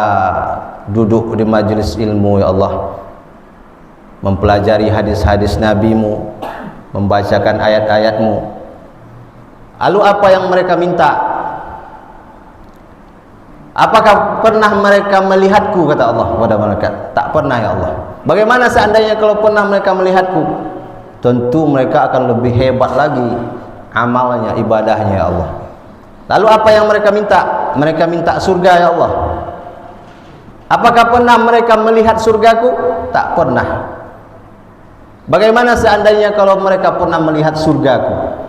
duduk di majelis ilmu, ya Allah, mempelajari hadis-hadis Nabi-Mu, membacakan ayat-ayat-Mu. Lalu apa yang mereka minta? Apakah pernah mereka melihatku, kata Allah kepada malaikat? Tak pernah, ya Allah. Bagaimana seandainya kalau pernah mereka melihatku? Tentu mereka akan lebih hebat lagi amalnya, ibadahnya, ya Allah. Lalu apa yang mereka minta? Mereka minta surga, ya Allah. Apakah pernah mereka melihat surgaku? Tak pernah. Bagaimana seandainya kalau mereka pernah melihat surgaku?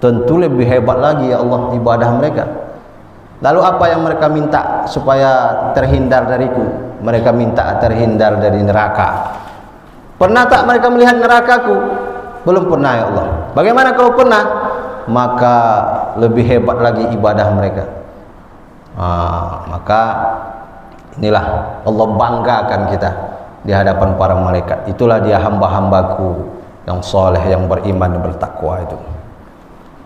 Tentu lebih hebat lagi, ya Allah, ibadah mereka. Lalu apa yang mereka minta supaya terhindar dariku? Mereka minta terhindar dari neraka. Pernah tak mereka melihat nerakaku? Belum pernah, ya Allah. Bagaimana kalau pernah? Maka lebih hebat lagi ibadah mereka. Maka inilah Allah banggakan kita di hadapan para malaikat. Itulah dia hamba-hambaku yang soleh, yang beriman dan bertakwa itu.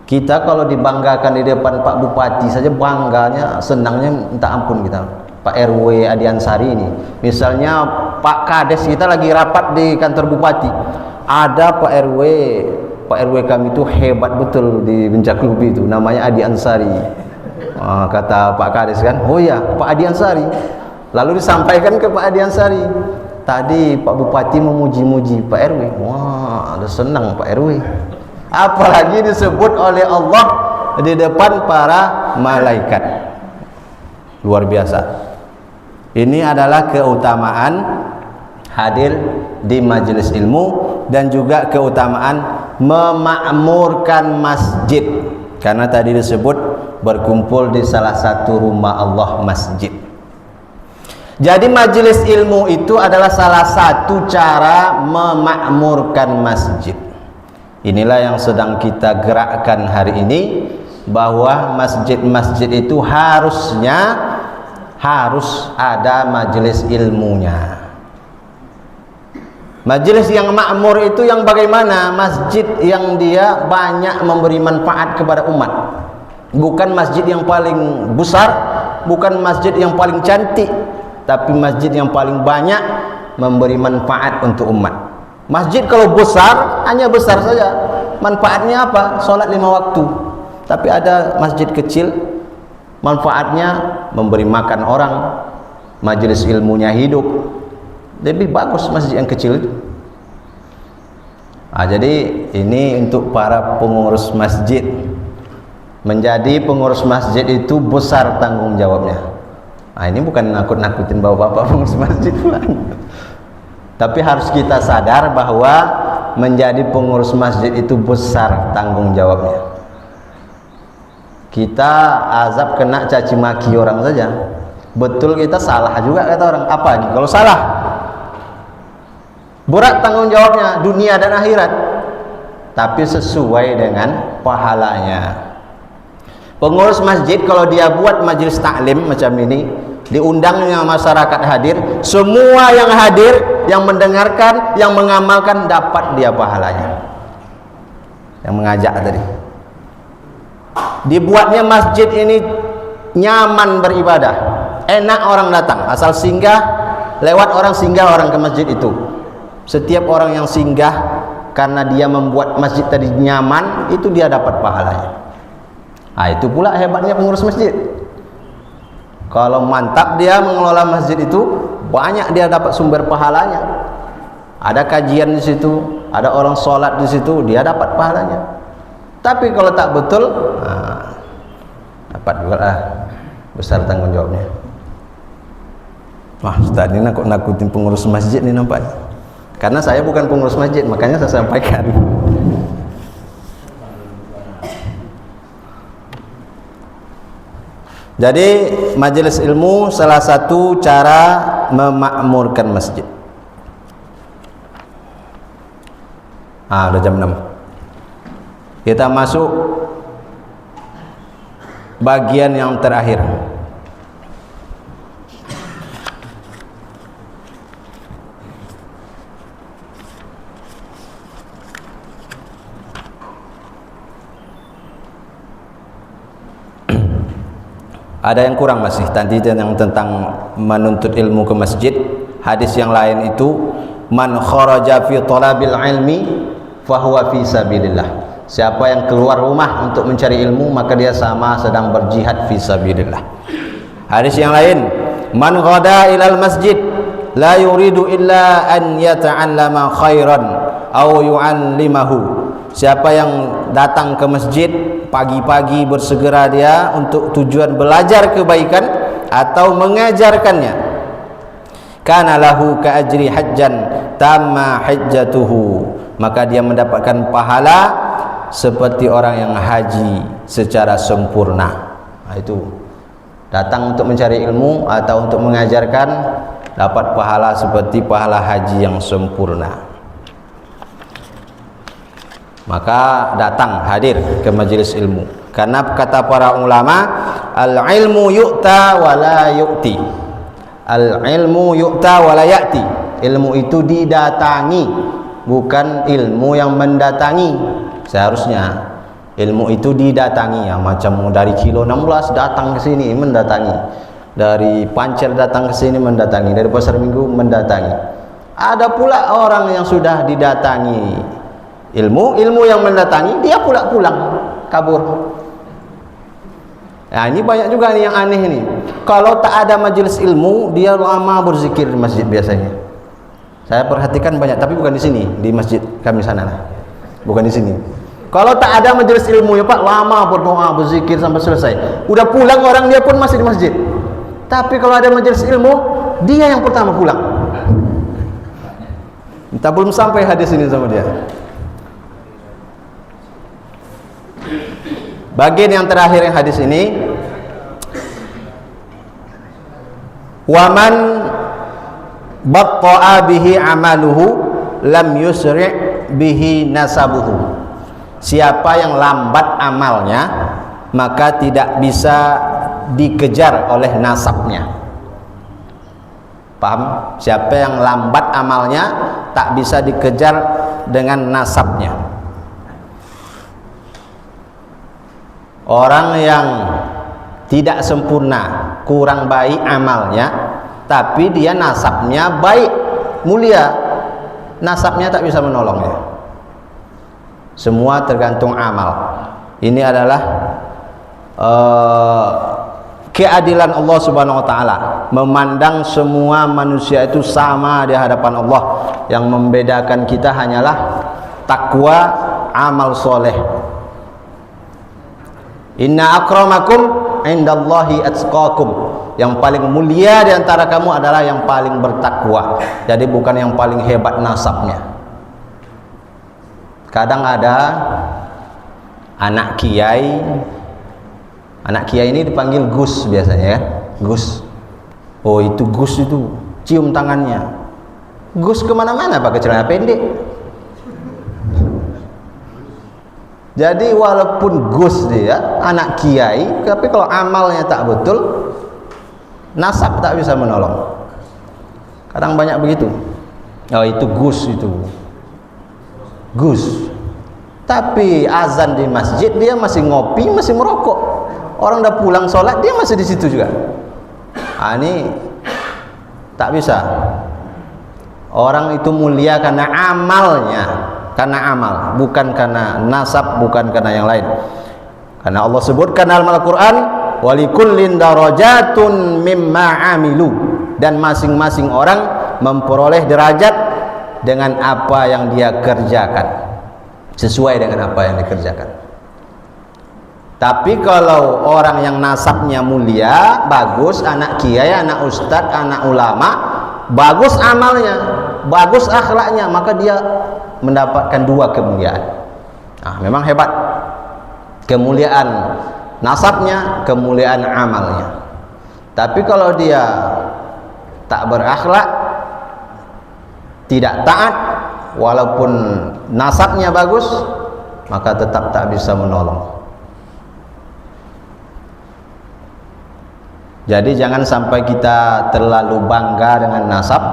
Kita kalau dibanggakan di depan Pak Bupati saja bangganya, senangnya minta ampun kita. Pak RW Adiansari ini, misalnya Pak Kades kita lagi rapat di kantor Bupati, ada Pak RW kami itu hebat betul di Bencaklubi itu, namanya Adi Ansari. Kata Pak Kades kan, oh ya Pak Adi Ansari. Lalu disampaikan ke Pak Adi Ansari, tadi Pak Bupati memuji-muji Pak RW. Wah, ada senang Pak RW. Apalagi disebut oleh Allah di depan para malaikat. Luar biasa. Ini adalah keutamaan hadir di majelis ilmu dan juga keutamaan memakmurkan masjid. Karena tadi disebut berkumpul di salah satu rumah Allah, masjid. Jadi majelis ilmu itu adalah salah satu cara memakmurkan masjid. Inilah yang sedang kita gerakkan hari ini, bahwa masjid-masjid itu harus ada majelis ilmunya. Majelis yang makmur itu yang bagaimana? Masjid yang dia banyak memberi manfaat kepada umat. Bukan masjid yang paling besar, bukan masjid yang paling cantik, tapi masjid yang paling banyak memberi manfaat untuk umat. Masjid kalau besar, hanya besar saja. Manfaatnya apa? Salat 5 waktu. Tapi ada masjid kecil, manfaatnya memberi makan orang, majelis ilmunya hidup. Lebih bagus masjid yang kecil itu. Jadi ini untuk para pengurus masjid. Menjadi pengurus masjid itu besar tanggung jawabnya. Ini bukan nakut-nakutin bapak-bapak pengurus masjid pula. Tapi harus kita sadar bahwa menjadi pengurus masjid itu besar tanggung jawabnya. Kita azab kena caci maki orang saja. Betul kita salah juga kata orang. Apa nih kalau salah? Berat tanggung jawabnya dunia dan akhirat. Tapi sesuai dengan pahalanya. Pengurus masjid kalau dia buat majelis taklim macam ini, diundangnya masyarakat hadir, semua yang hadir, yang mendengarkan, yang mengamalkan dapat dia pahalanya. Yang mengajak tadi. Dibuatnya masjid ini nyaman beribadah, enak orang datang, asal singgah, lewat orang singgah orang ke masjid itu. Setiap orang yang singgah karena dia membuat masjid tadi nyaman, itu dia dapat pahalanya. Itu pula hebatnya pengurus masjid. Kalau mantap dia mengelola masjid itu, banyak dia dapat sumber pahalanya. Ada kajian di situ, ada orang sholat di situ, dia dapat pahalanya. Tapi kalau tak betul, dapat juga lah, besar tanggung jawabnya. Wah, Ustaz ini nakutin pengurus masjid nih nampak. Karena saya bukan pengurus masjid, makanya saya sampaikan. Jadi majelis ilmu salah satu cara memakmurkan masjid. Udah jam 6. Kita masuk bagian yang terakhir. Ada yang kurang masih tadi yang tentang menuntut ilmu ke masjid. Hadis yang lain itu man kharaja fi talabil ilmi fahuwa fi sabilillah. Siapa yang keluar rumah untuk mencari ilmu, maka dia sama sedang berjihad fi sabilillah. Hadis yang lain, man ghada ilal masjid la yuridu illa an yata'allama khairan aw yu'allimahu. Siapa yang datang ke masjid pagi-pagi bersegera dia untuk tujuan belajar kebaikan atau mengajarkannya, kana lahu ka ajri hajjan tamma hajjatuhu, maka dia mendapatkan pahala seperti orang yang haji secara sempurna. Itu datang untuk mencari ilmu atau untuk mengajarkan, dapat pahala seperti pahala haji yang sempurna. Maka datang hadir ke majelis ilmu. Karena kata para ulama, al-ilmu yu'ta wa la yu'ti. Al-ilmu yu'ta wa la ya'ti. Ilmu itu didatangi, bukan ilmu yang mendatangi. Seharusnya ilmu itu didatangi, macam dari kilo 16 datang ke sini mendatangi. Dari Pancel datang ke sini mendatangi, dari Pasar Minggu mendatangi. Ada pula orang yang sudah didatangi ilmu yang mendatangi, dia pula pulang kabur. Ini banyak juga nih yang aneh nih. Kalau tak ada majelis ilmu, dia lama berzikir di masjid biasanya. Saya perhatikan banyak, tapi bukan di sini, di masjid kami sana lah. Bukan di sini. Kalau tak ada majelis ilmu ya Pak, lama berdoa berzikir sampai selesai. Udah pulang orang, dia pun masih di masjid. Tapi kalau ada majelis ilmu, dia yang pertama pulang. Kita belum sampai hadis ini sama dia. Bagian yang terakhir yang hadis ini, waman batta'a bihi amaluhu lam yusri' bihi nasabuhu. Siapa yang lambat amalnya, maka tidak bisa dikejar oleh nasabnya. Paham? Siapa yang lambat amalnya tak bisa dikejar dengan nasabnya. Orang yang tidak sempurna, kurang baik amalnya, tapi dia nasabnya baik, mulia, nasabnya tak bisa menolongnya. Semua tergantung amal. Ini adalah keadilan Allah Subhanahu wa taala, memandang semua manusia itu sama di hadapan Allah. Yang membedakan kita hanyalah takwa, amal soleh. Inna akramakum indallahi atqakum. Yang paling mulia di antara kamu adalah yang paling bertakwa. Jadi bukan yang paling hebat nasabnya. Kadang ada anak kiai. Anak kiai ini dipanggil Gus biasanya ya. Gus. Oh itu Gus itu, cium tangannya. Gus kemana-mana pakai celana pendek. Jadi walaupun Gus dia anak kiai, tapi kalau amalnya tak betul, nasab tak bisa menolong. Kadang banyak begitu. Oh itu Gus itu. Gus. Tapi azan di masjid dia masih ngopi, masih merokok. Orang udah pulang sholat dia masih di situ juga. Ini tak bisa. Orang itu mulia karena amalnya, karena amal, bukan karena nasab, bukan karena yang lain. Karena Allah sebutkan dalam Al-Quran, walikullin darajatun mimma amilu, dan masing-masing orang memperoleh derajat dengan apa yang dia kerjakan, sesuai dengan apa yang dikerjakan. Tapi kalau orang yang nasabnya mulia, bagus, anak kiai, anak ustadz, anak ulama, bagus amalnya, bagus akhlaknya, maka dia mendapatkan dua kemuliaan. Memang hebat. Kemuliaan nasabnya, kemuliaan amalnya. Tapi kalau dia tak berakhlak, tidak taat, walaupun nasabnya bagus, maka tetap tak bisa menolong. Jadi jangan sampai kita terlalu bangga dengan nasab,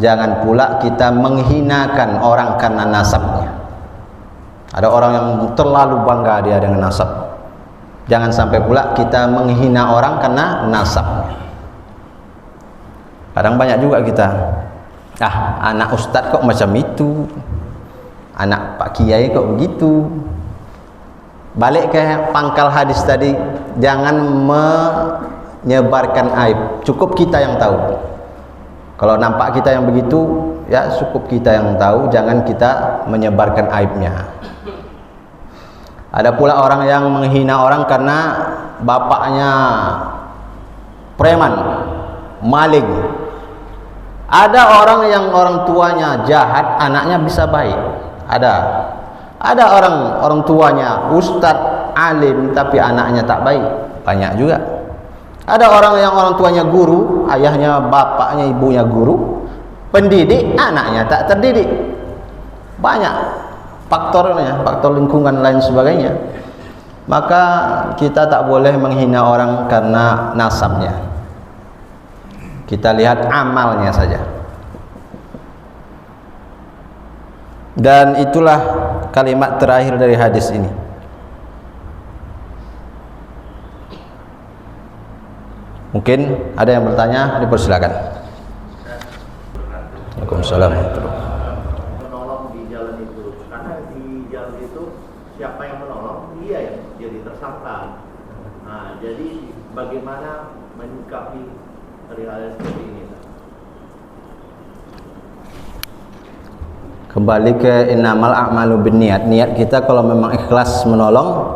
jangan pula kita menghinakan orang karena nasabnya. Ada orang yang terlalu bangga dia dengan nasab. Jangan sampai pula kita menghina orang karena nasabnya. Kadang banyak juga kita, anak ustadz kok macam itu, anak pak kiai kok begitu. Balik ke pangkal hadis tadi, jangan menyebarkan aib, cukup kita yang tahu. Kalau nampak kita yang begitu, ya cukup kita yang tahu, jangan kita menyebarkan aibnya. Ada pula orang yang menghina orang karena bapaknya preman, maling. Ada orang yang orang tuanya jahat, anaknya bisa baik. Ada orang tuanya ustadz, alim, tapi anaknya tak baik. Banyak juga. Ada orang yang orang tuanya guru, ayahnya, bapaknya, ibunya guru, pendidik, anaknya tak terdidik. Banyak faktornya, faktor lingkungan lain sebagainya. Maka kita tak boleh menghina orang karena nasabnya. Kita lihat amalnya saja. Dan itulah kalimat terakhir dari hadis ini. Mungkin ada yang bertanya, dipersilakan. Waalaikumsalam. Menolong di jalan itu, karena di jalan itu siapa yang menolong, dia yang jadi tersangka. Nah, jadi bagaimana menyikapi hal-hal seperti ini? Kembali ke innamal a'malu binniyat. Niat kita kalau memang ikhlas menolong,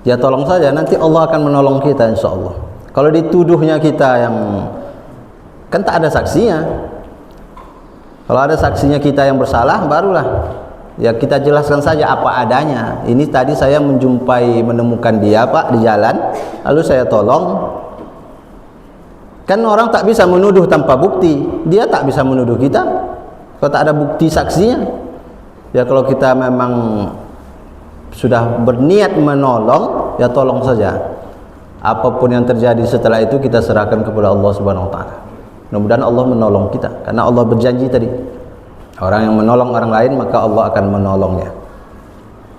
ya tolong saja, nanti Allah akan menolong kita insyaallah. Kalau dituduhnya kita yang kan tak ada saksinya. Kalau ada saksinya kita yang bersalah, barulah ya kita jelaskan saja apa adanya. Ini tadi saya menemukan dia Pak di jalan, lalu saya tolong. Kan orang tak bisa menuduh tanpa bukti. Dia tak bisa menuduh kita kalau tak ada bukti saksinya. Ya kalau kita memang sudah berniat menolong, ya tolong saja. Apapun yang terjadi setelah itu kita serahkan kepada Allah Subhanahu wa taala. Mudah-mudahan Allah menolong kita, karena Allah berjanji tadi, orang yang menolong orang lain maka Allah akan menolongnya.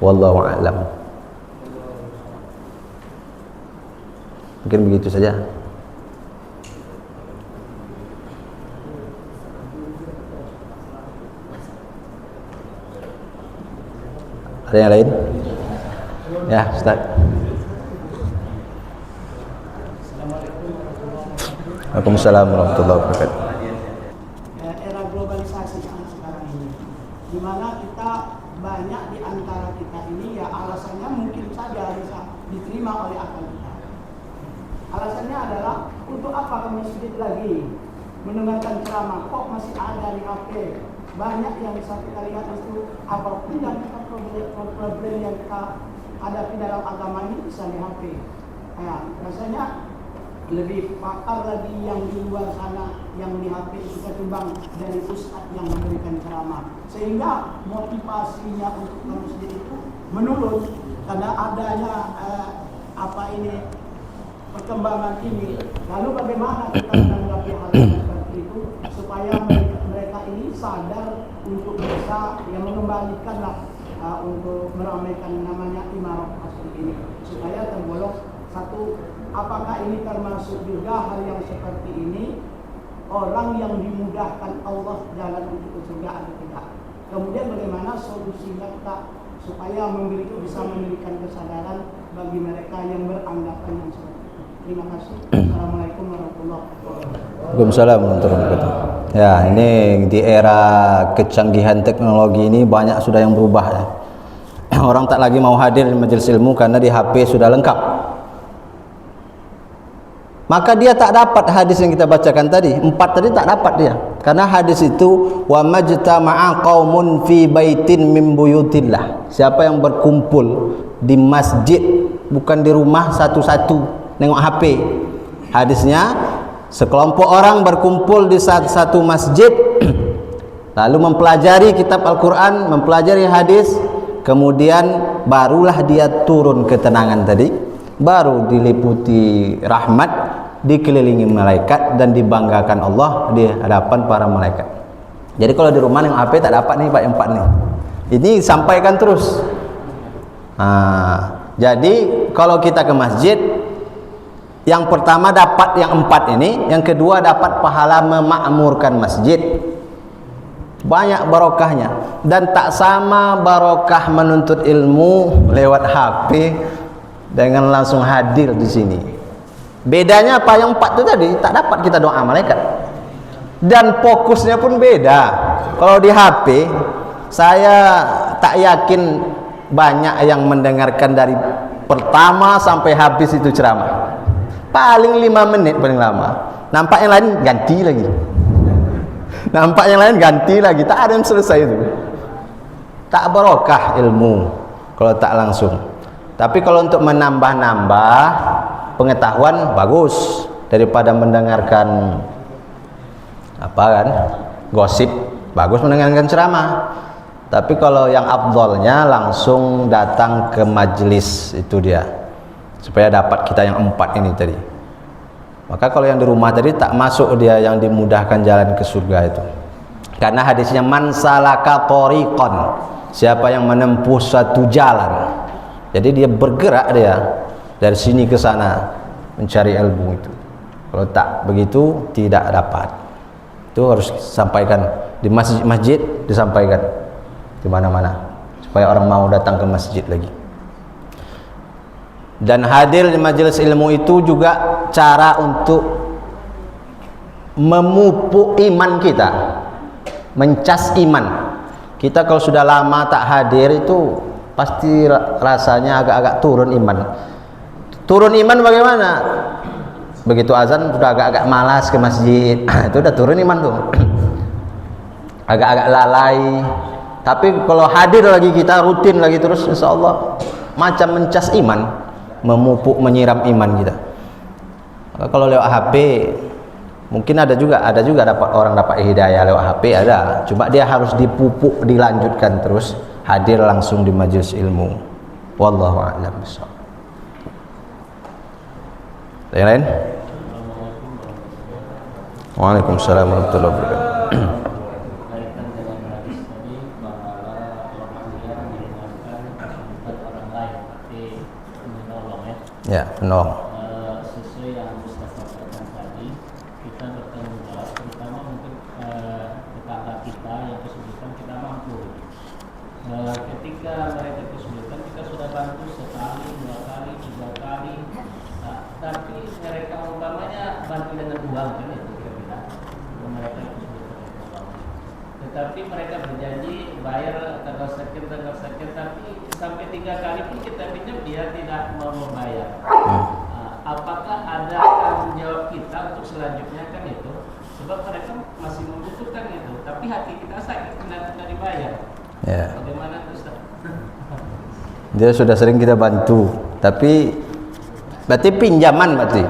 Wallahu a'lam. Mungkin begitu saja. Ada yang lain? Ya, Ustaz. Waalaikumsalam warahmatullahi wabarakatuh. Era globalisasi sekarang ini, di mana kita banyak di antara kita ini ya alasannya mungkin saja bisa diterima oleh akal kita. Alasannya adalah untuk apa ke masjid lagi mendengarkan ceramah, kok masih ada di HP. Banyak yang bisa kita lihat itu apapun yang kita problem yang kita hadapi dalam agama ini bisa di HP. Nah, rasanya lebih pakar lagi yang di luar sana, yang di HP itu ketimbang dari ustadz yang memberikan ceramah, sehingga motivasinya untuk ke masjid itu menurun karena adanya perkembangan ini. Lalu bagaimana kita menanggapi hal seperti itu supaya mereka ini sadar untuk bisa yang mengembalikanlah untuk meramaikan namanya Imarah Asri ini supaya tergolong satu. Apakah ini termasuk juga hal yang seperti ini, orang yang dimudahkan Allah jalan untuk ke surga atau tidak? Kemudian bagaimana solusinya kita supaya bisa memberikan kesadaran bagi mereka yang beranggapan yang seperti itu. Terima kasih. Assalamualaikum warahmatullahi wabarakatuh. Waalaikumsalam warahmatullahi wabarakatuh. Ya, ini di era kecanggihan teknologi ini banyak sudah yang berubah ya. Orang tak lagi mau hadir di majelis ilmu karena di HP sudah lengkap. Maka dia tak dapat hadis yang kita bacakan tadi. 4 tadi tak dapat dia. Karena hadis itu wa majtama'a qaumun fi baitin min buyutillah. Siapa yang berkumpul di masjid, bukan di rumah satu-satu nengok HP. Hadisnya sekelompok orang berkumpul di satu masjid lalu mempelajari kitab Al-Qur'an, mempelajari hadis, kemudian barulah dia turun ketenangan tadi, baru diliputi rahmat, dikelilingi malaikat dan dibanggakan Allah di hadapan para malaikat. Jadi kalau di rumah yang HP tak dapat nih Pak yang 4 nih. Ini sampaikan terus. Jadi kalau kita ke masjid, yang pertama dapat yang 4 ini, yang kedua dapat pahala memakmurkan masjid. Banyak barokahnya, dan tak sama barokah menuntut ilmu lewat HP dengan langsung hadir di sini. Bedanya apa? Yang 4 itu tadi tak dapat kita doa malaikat, dan fokusnya pun beda. Kalau di HP saya tak yakin banyak yang mendengarkan dari pertama sampai habis itu ceramah. Paling 5 menit paling lama. Nampak yang lain ganti lagi. Nampak yang lain ganti lagi. Tak ada yang selesai itu. Tak barokah ilmu kalau tak langsung. Tapi kalau untuk menambah-nambah pengetahuan bagus daripada mendengarkan gosip. Bagus mendengarkan ceramah. Tapi kalau yang afdolnya langsung datang ke majelis, itu dia, supaya dapat kita yang 4 ini tadi. Maka kalau yang di rumah tadi tak masuk dia yang dimudahkan jalan ke surga itu. Karena hadisnya man salaka tariqan, siapa yang menempuh satu jalan. Jadi dia bergerak dia dari sini ke sana mencari ilmu itu. Kalau tak begitu tidak dapat. Itu harus sampaikan di masjid, disampaikan di mana-mana supaya orang mau datang ke masjid lagi. Dan hadir di majelis ilmu itu juga cara untuk memupuk iman kita, mencas iman kita. Kalau sudah lama tak hadir itu pasti rasanya agak-agak turun iman. Turun iman bagaimana? Begitu azan sudah agak-agak malas ke masjid, itu udah turun iman tuh. Agak-agak lalai. Tapi kalau hadir lagi kita rutin lagi terus, insya Allah macam mencas iman, memupuk, menyiram iman kita. Maka kalau lewat HP mungkin ada juga dapat orang dapat hidayah lewat HP, ada. Cuma dia harus dipupuk, dilanjutkan terus, hadir langsung di majelis ilmu. Wallahu a'lam bishawab. Yang lain? Waalaikumsalam warahmatullahi wabarakatuh. Berkaitan dengan hadis tadi, pahala orang yang mengingatkan kehidupan orang lain, berarti menolong ya. Ya, penolong. Sesuai yang Ustaz katakan tadi, kita bertanggung jawab, terutama mungkin tetangga kita yang kesulitan kita mampu. Ketika mereka kesulitan, kita sudah bantu sekali, 2 kali, 3 kali, tapi mereka umpamanya bantu dengan uang kan itu kira-kira. Mereka kesulitan dengan uang. Tetapi mereka berjanji bayar tanggal sekian, tapi sampai 3 kali pun kita pinjam dia tidak mau membayar. Apakah ada tanggung jawab kita untuk selanjutnya kan itu? Sebab mereka masih membutuhkan itu, tapi hati kita sakit tidak dibayar. Ya. Bagaimana itu Ustaz? Dia sudah sering kita bantu, tapi berarti pinjaman berarti.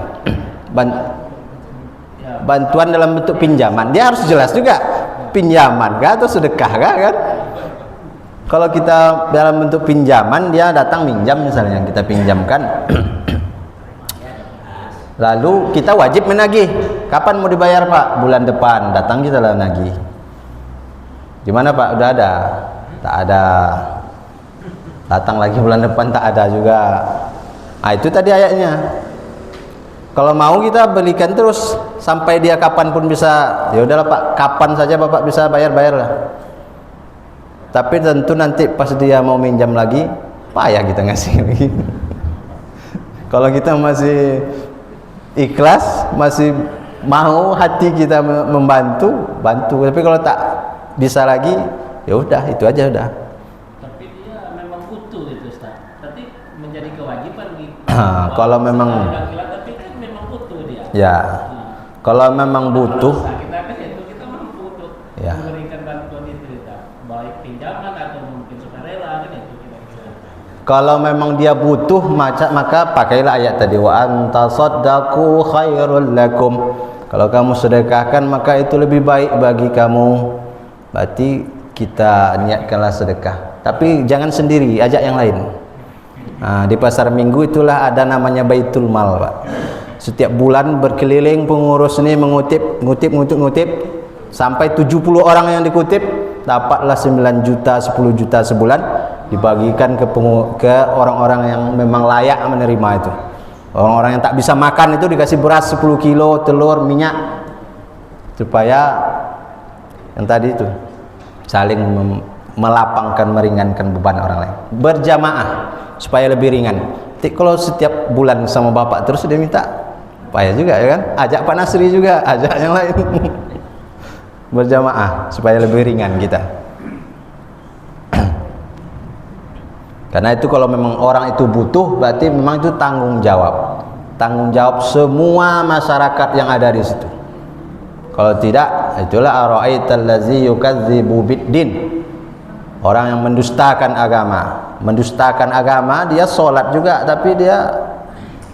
Bantuan dalam bentuk pinjaman. Dia harus jelas juga pinjaman kah atau sedekah kah kan? Kalau kita dalam bentuk pinjaman, dia datang minjam misalnya, kita pinjamkan. Lalu kita wajib menagih. Kapan mau dibayar Pak? Bulan depan. Datang kita lah nagih. Gimana Pak? Udah ada? Tak ada. Datang lagi bulan depan tak ada juga. Itu tadi ayatnya. Kalau mau kita belikan terus sampai dia kapan pun bisa. Ya udahlah Pak, kapan saja Bapak bisa bayar lah. Tapi tentu nanti pas dia mau minjam lagi, payah kita ngasih lagi. Kalau kita masih ikhlas, masih mau hati kita membantu, bantu. Tapi kalau tak bisa lagi, ya udah itu aja udah. Tapi dia memang butuh itu Ustaz. Tapi menjadi kewajiban gitu. Kalau memang tapi kan memang butuh dia. ya, kalau memang butuh, Kita kan itu kita mampu untuk ya. memberikan bantuan itu kita, baik pinjaman atau mungkin sukarela kan itu kira-kira. kalau memang dia butuh maka pakailah ayat tadi, wa antasaddaqu khairul lakum. Kalau kamu sedekahkan maka itu lebih baik bagi kamu. Berarti kita niatkanlah sedekah. Tapi jangan sendiri, ajak yang lain. Di pasar minggu itulah ada namanya Baitul Mal, Pak. Setiap bulan berkeliling pengurus ini ngutip sampai 70 orang yang dikutip, dapatlah 9 juta, 10 juta sebulan, dibagikan ke orang-orang yang memang layak menerima itu. Orang-orang yang tak bisa makan itu dikasih beras 10 kilo, telur, minyak, supaya yang tadi itu saling melapangkan, meringankan beban orang lain. Berjamaah supaya lebih ringan. Jadi kalau setiap bulan sama bapak terus dia minta, payah juga ya kan? Ajak Pak Nasri juga, ajak yang lain. Berjamaah supaya lebih ringan kita. Karena itu kalau memang orang itu butuh, berarti memang itu tanggung jawab. Tanggung jawab semua masyarakat yang ada di situ. Kalau tidak, itulah ara'aital ladzi yukadzibu biddin. Orang yang mendustakan agama. Mendustakan agama, dia sholat juga, tapi dia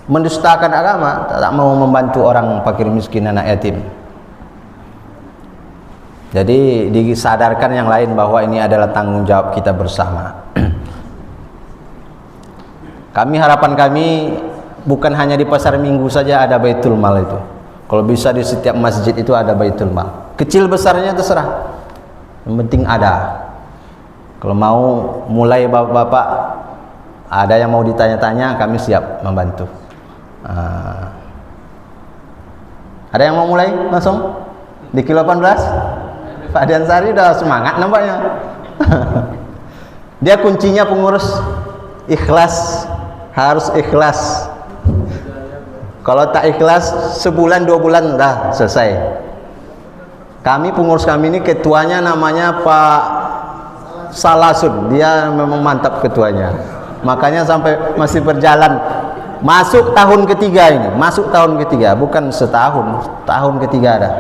mendustakan agama, tak mau membantu orang fakir miskin, anak yatim. Jadi disadarkan yang lain bahwa ini adalah tanggung jawab kita bersama. Harapan kami bukan hanya di pasar minggu saja ada Baitul Mal itu. Kalau bisa di setiap masjid itu ada Baitul Mal. Kecil besarnya terserah. Yang penting ada. Kalau mau mulai bapak-bapak, ada yang mau ditanya-tanya, kami siap membantu. Ada yang mau mulai langsung di kilo 18? Pak Diansari udah semangat nampaknya. Dia kuncinya pengurus ikhlas, harus ikhlas. Kalau tak ikhlas sebulan 2 bulan dah selesai. Kami pengurus kami ini ketuanya namanya Pak Salasun, dia memang mantap ketuanya. Makanya sampai masih berjalan. Masuk tahun ketiga ini, masuk tahun ketiga, bukan setahun, tahun ketiga ada.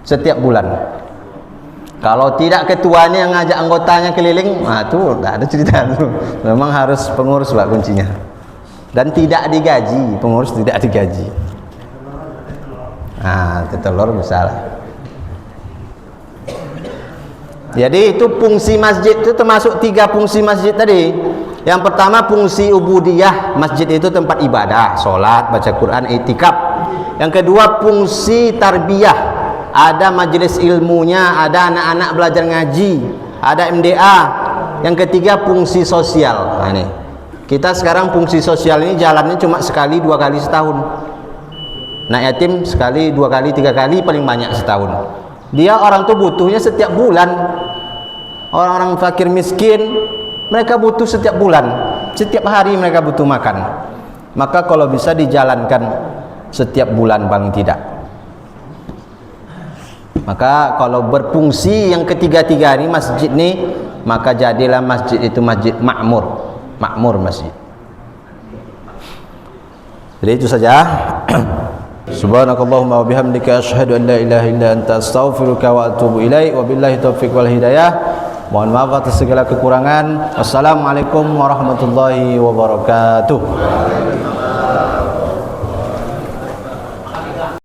Setiap bulan. Kalau tidak ketuanya yang ngajak anggotanya keliling, tuh enggak ada cerita tuh. Memang harus pengurus Pak kuncinya. Dan tidak digaji, pengurus tidak digaji. Telur bisa lah. Jadi itu fungsi masjid itu termasuk 3 fungsi masjid tadi. Yang pertama fungsi ubudiyah, masjid itu tempat ibadah, sholat, baca Quran, i'tikaf. Yang kedua fungsi tarbiyah, ada majelis ilmunya, ada anak-anak belajar ngaji, ada MDA. Yang ketiga fungsi sosial. Nah, ini kita sekarang fungsi sosial ini jalannya cuma sekali 2 kali setahun. Nak yatim sekali 2 kali 3 kali paling banyak setahun. Dia orang tuh butuhnya setiap bulan. Orang-orang fakir miskin mereka butuh setiap bulan, setiap hari mereka butuh makan. Maka kalau bisa dijalankan setiap bulan paling tidak. Maka kalau berfungsi yang ketiga-tiga ini masjid ini, maka jadilah masjid itu masjid makmur masjid. Jadi itu saja. Subhanakallahumma wa bihamdika asyhadu an la ilaha illa anta astaghfiruka wa atubu ilaik. Wabillahi taufiq wal hidayah. Mohon maaf atas segala kekurangan. Wassalamualaikum warahmatullahi wabarakatuh.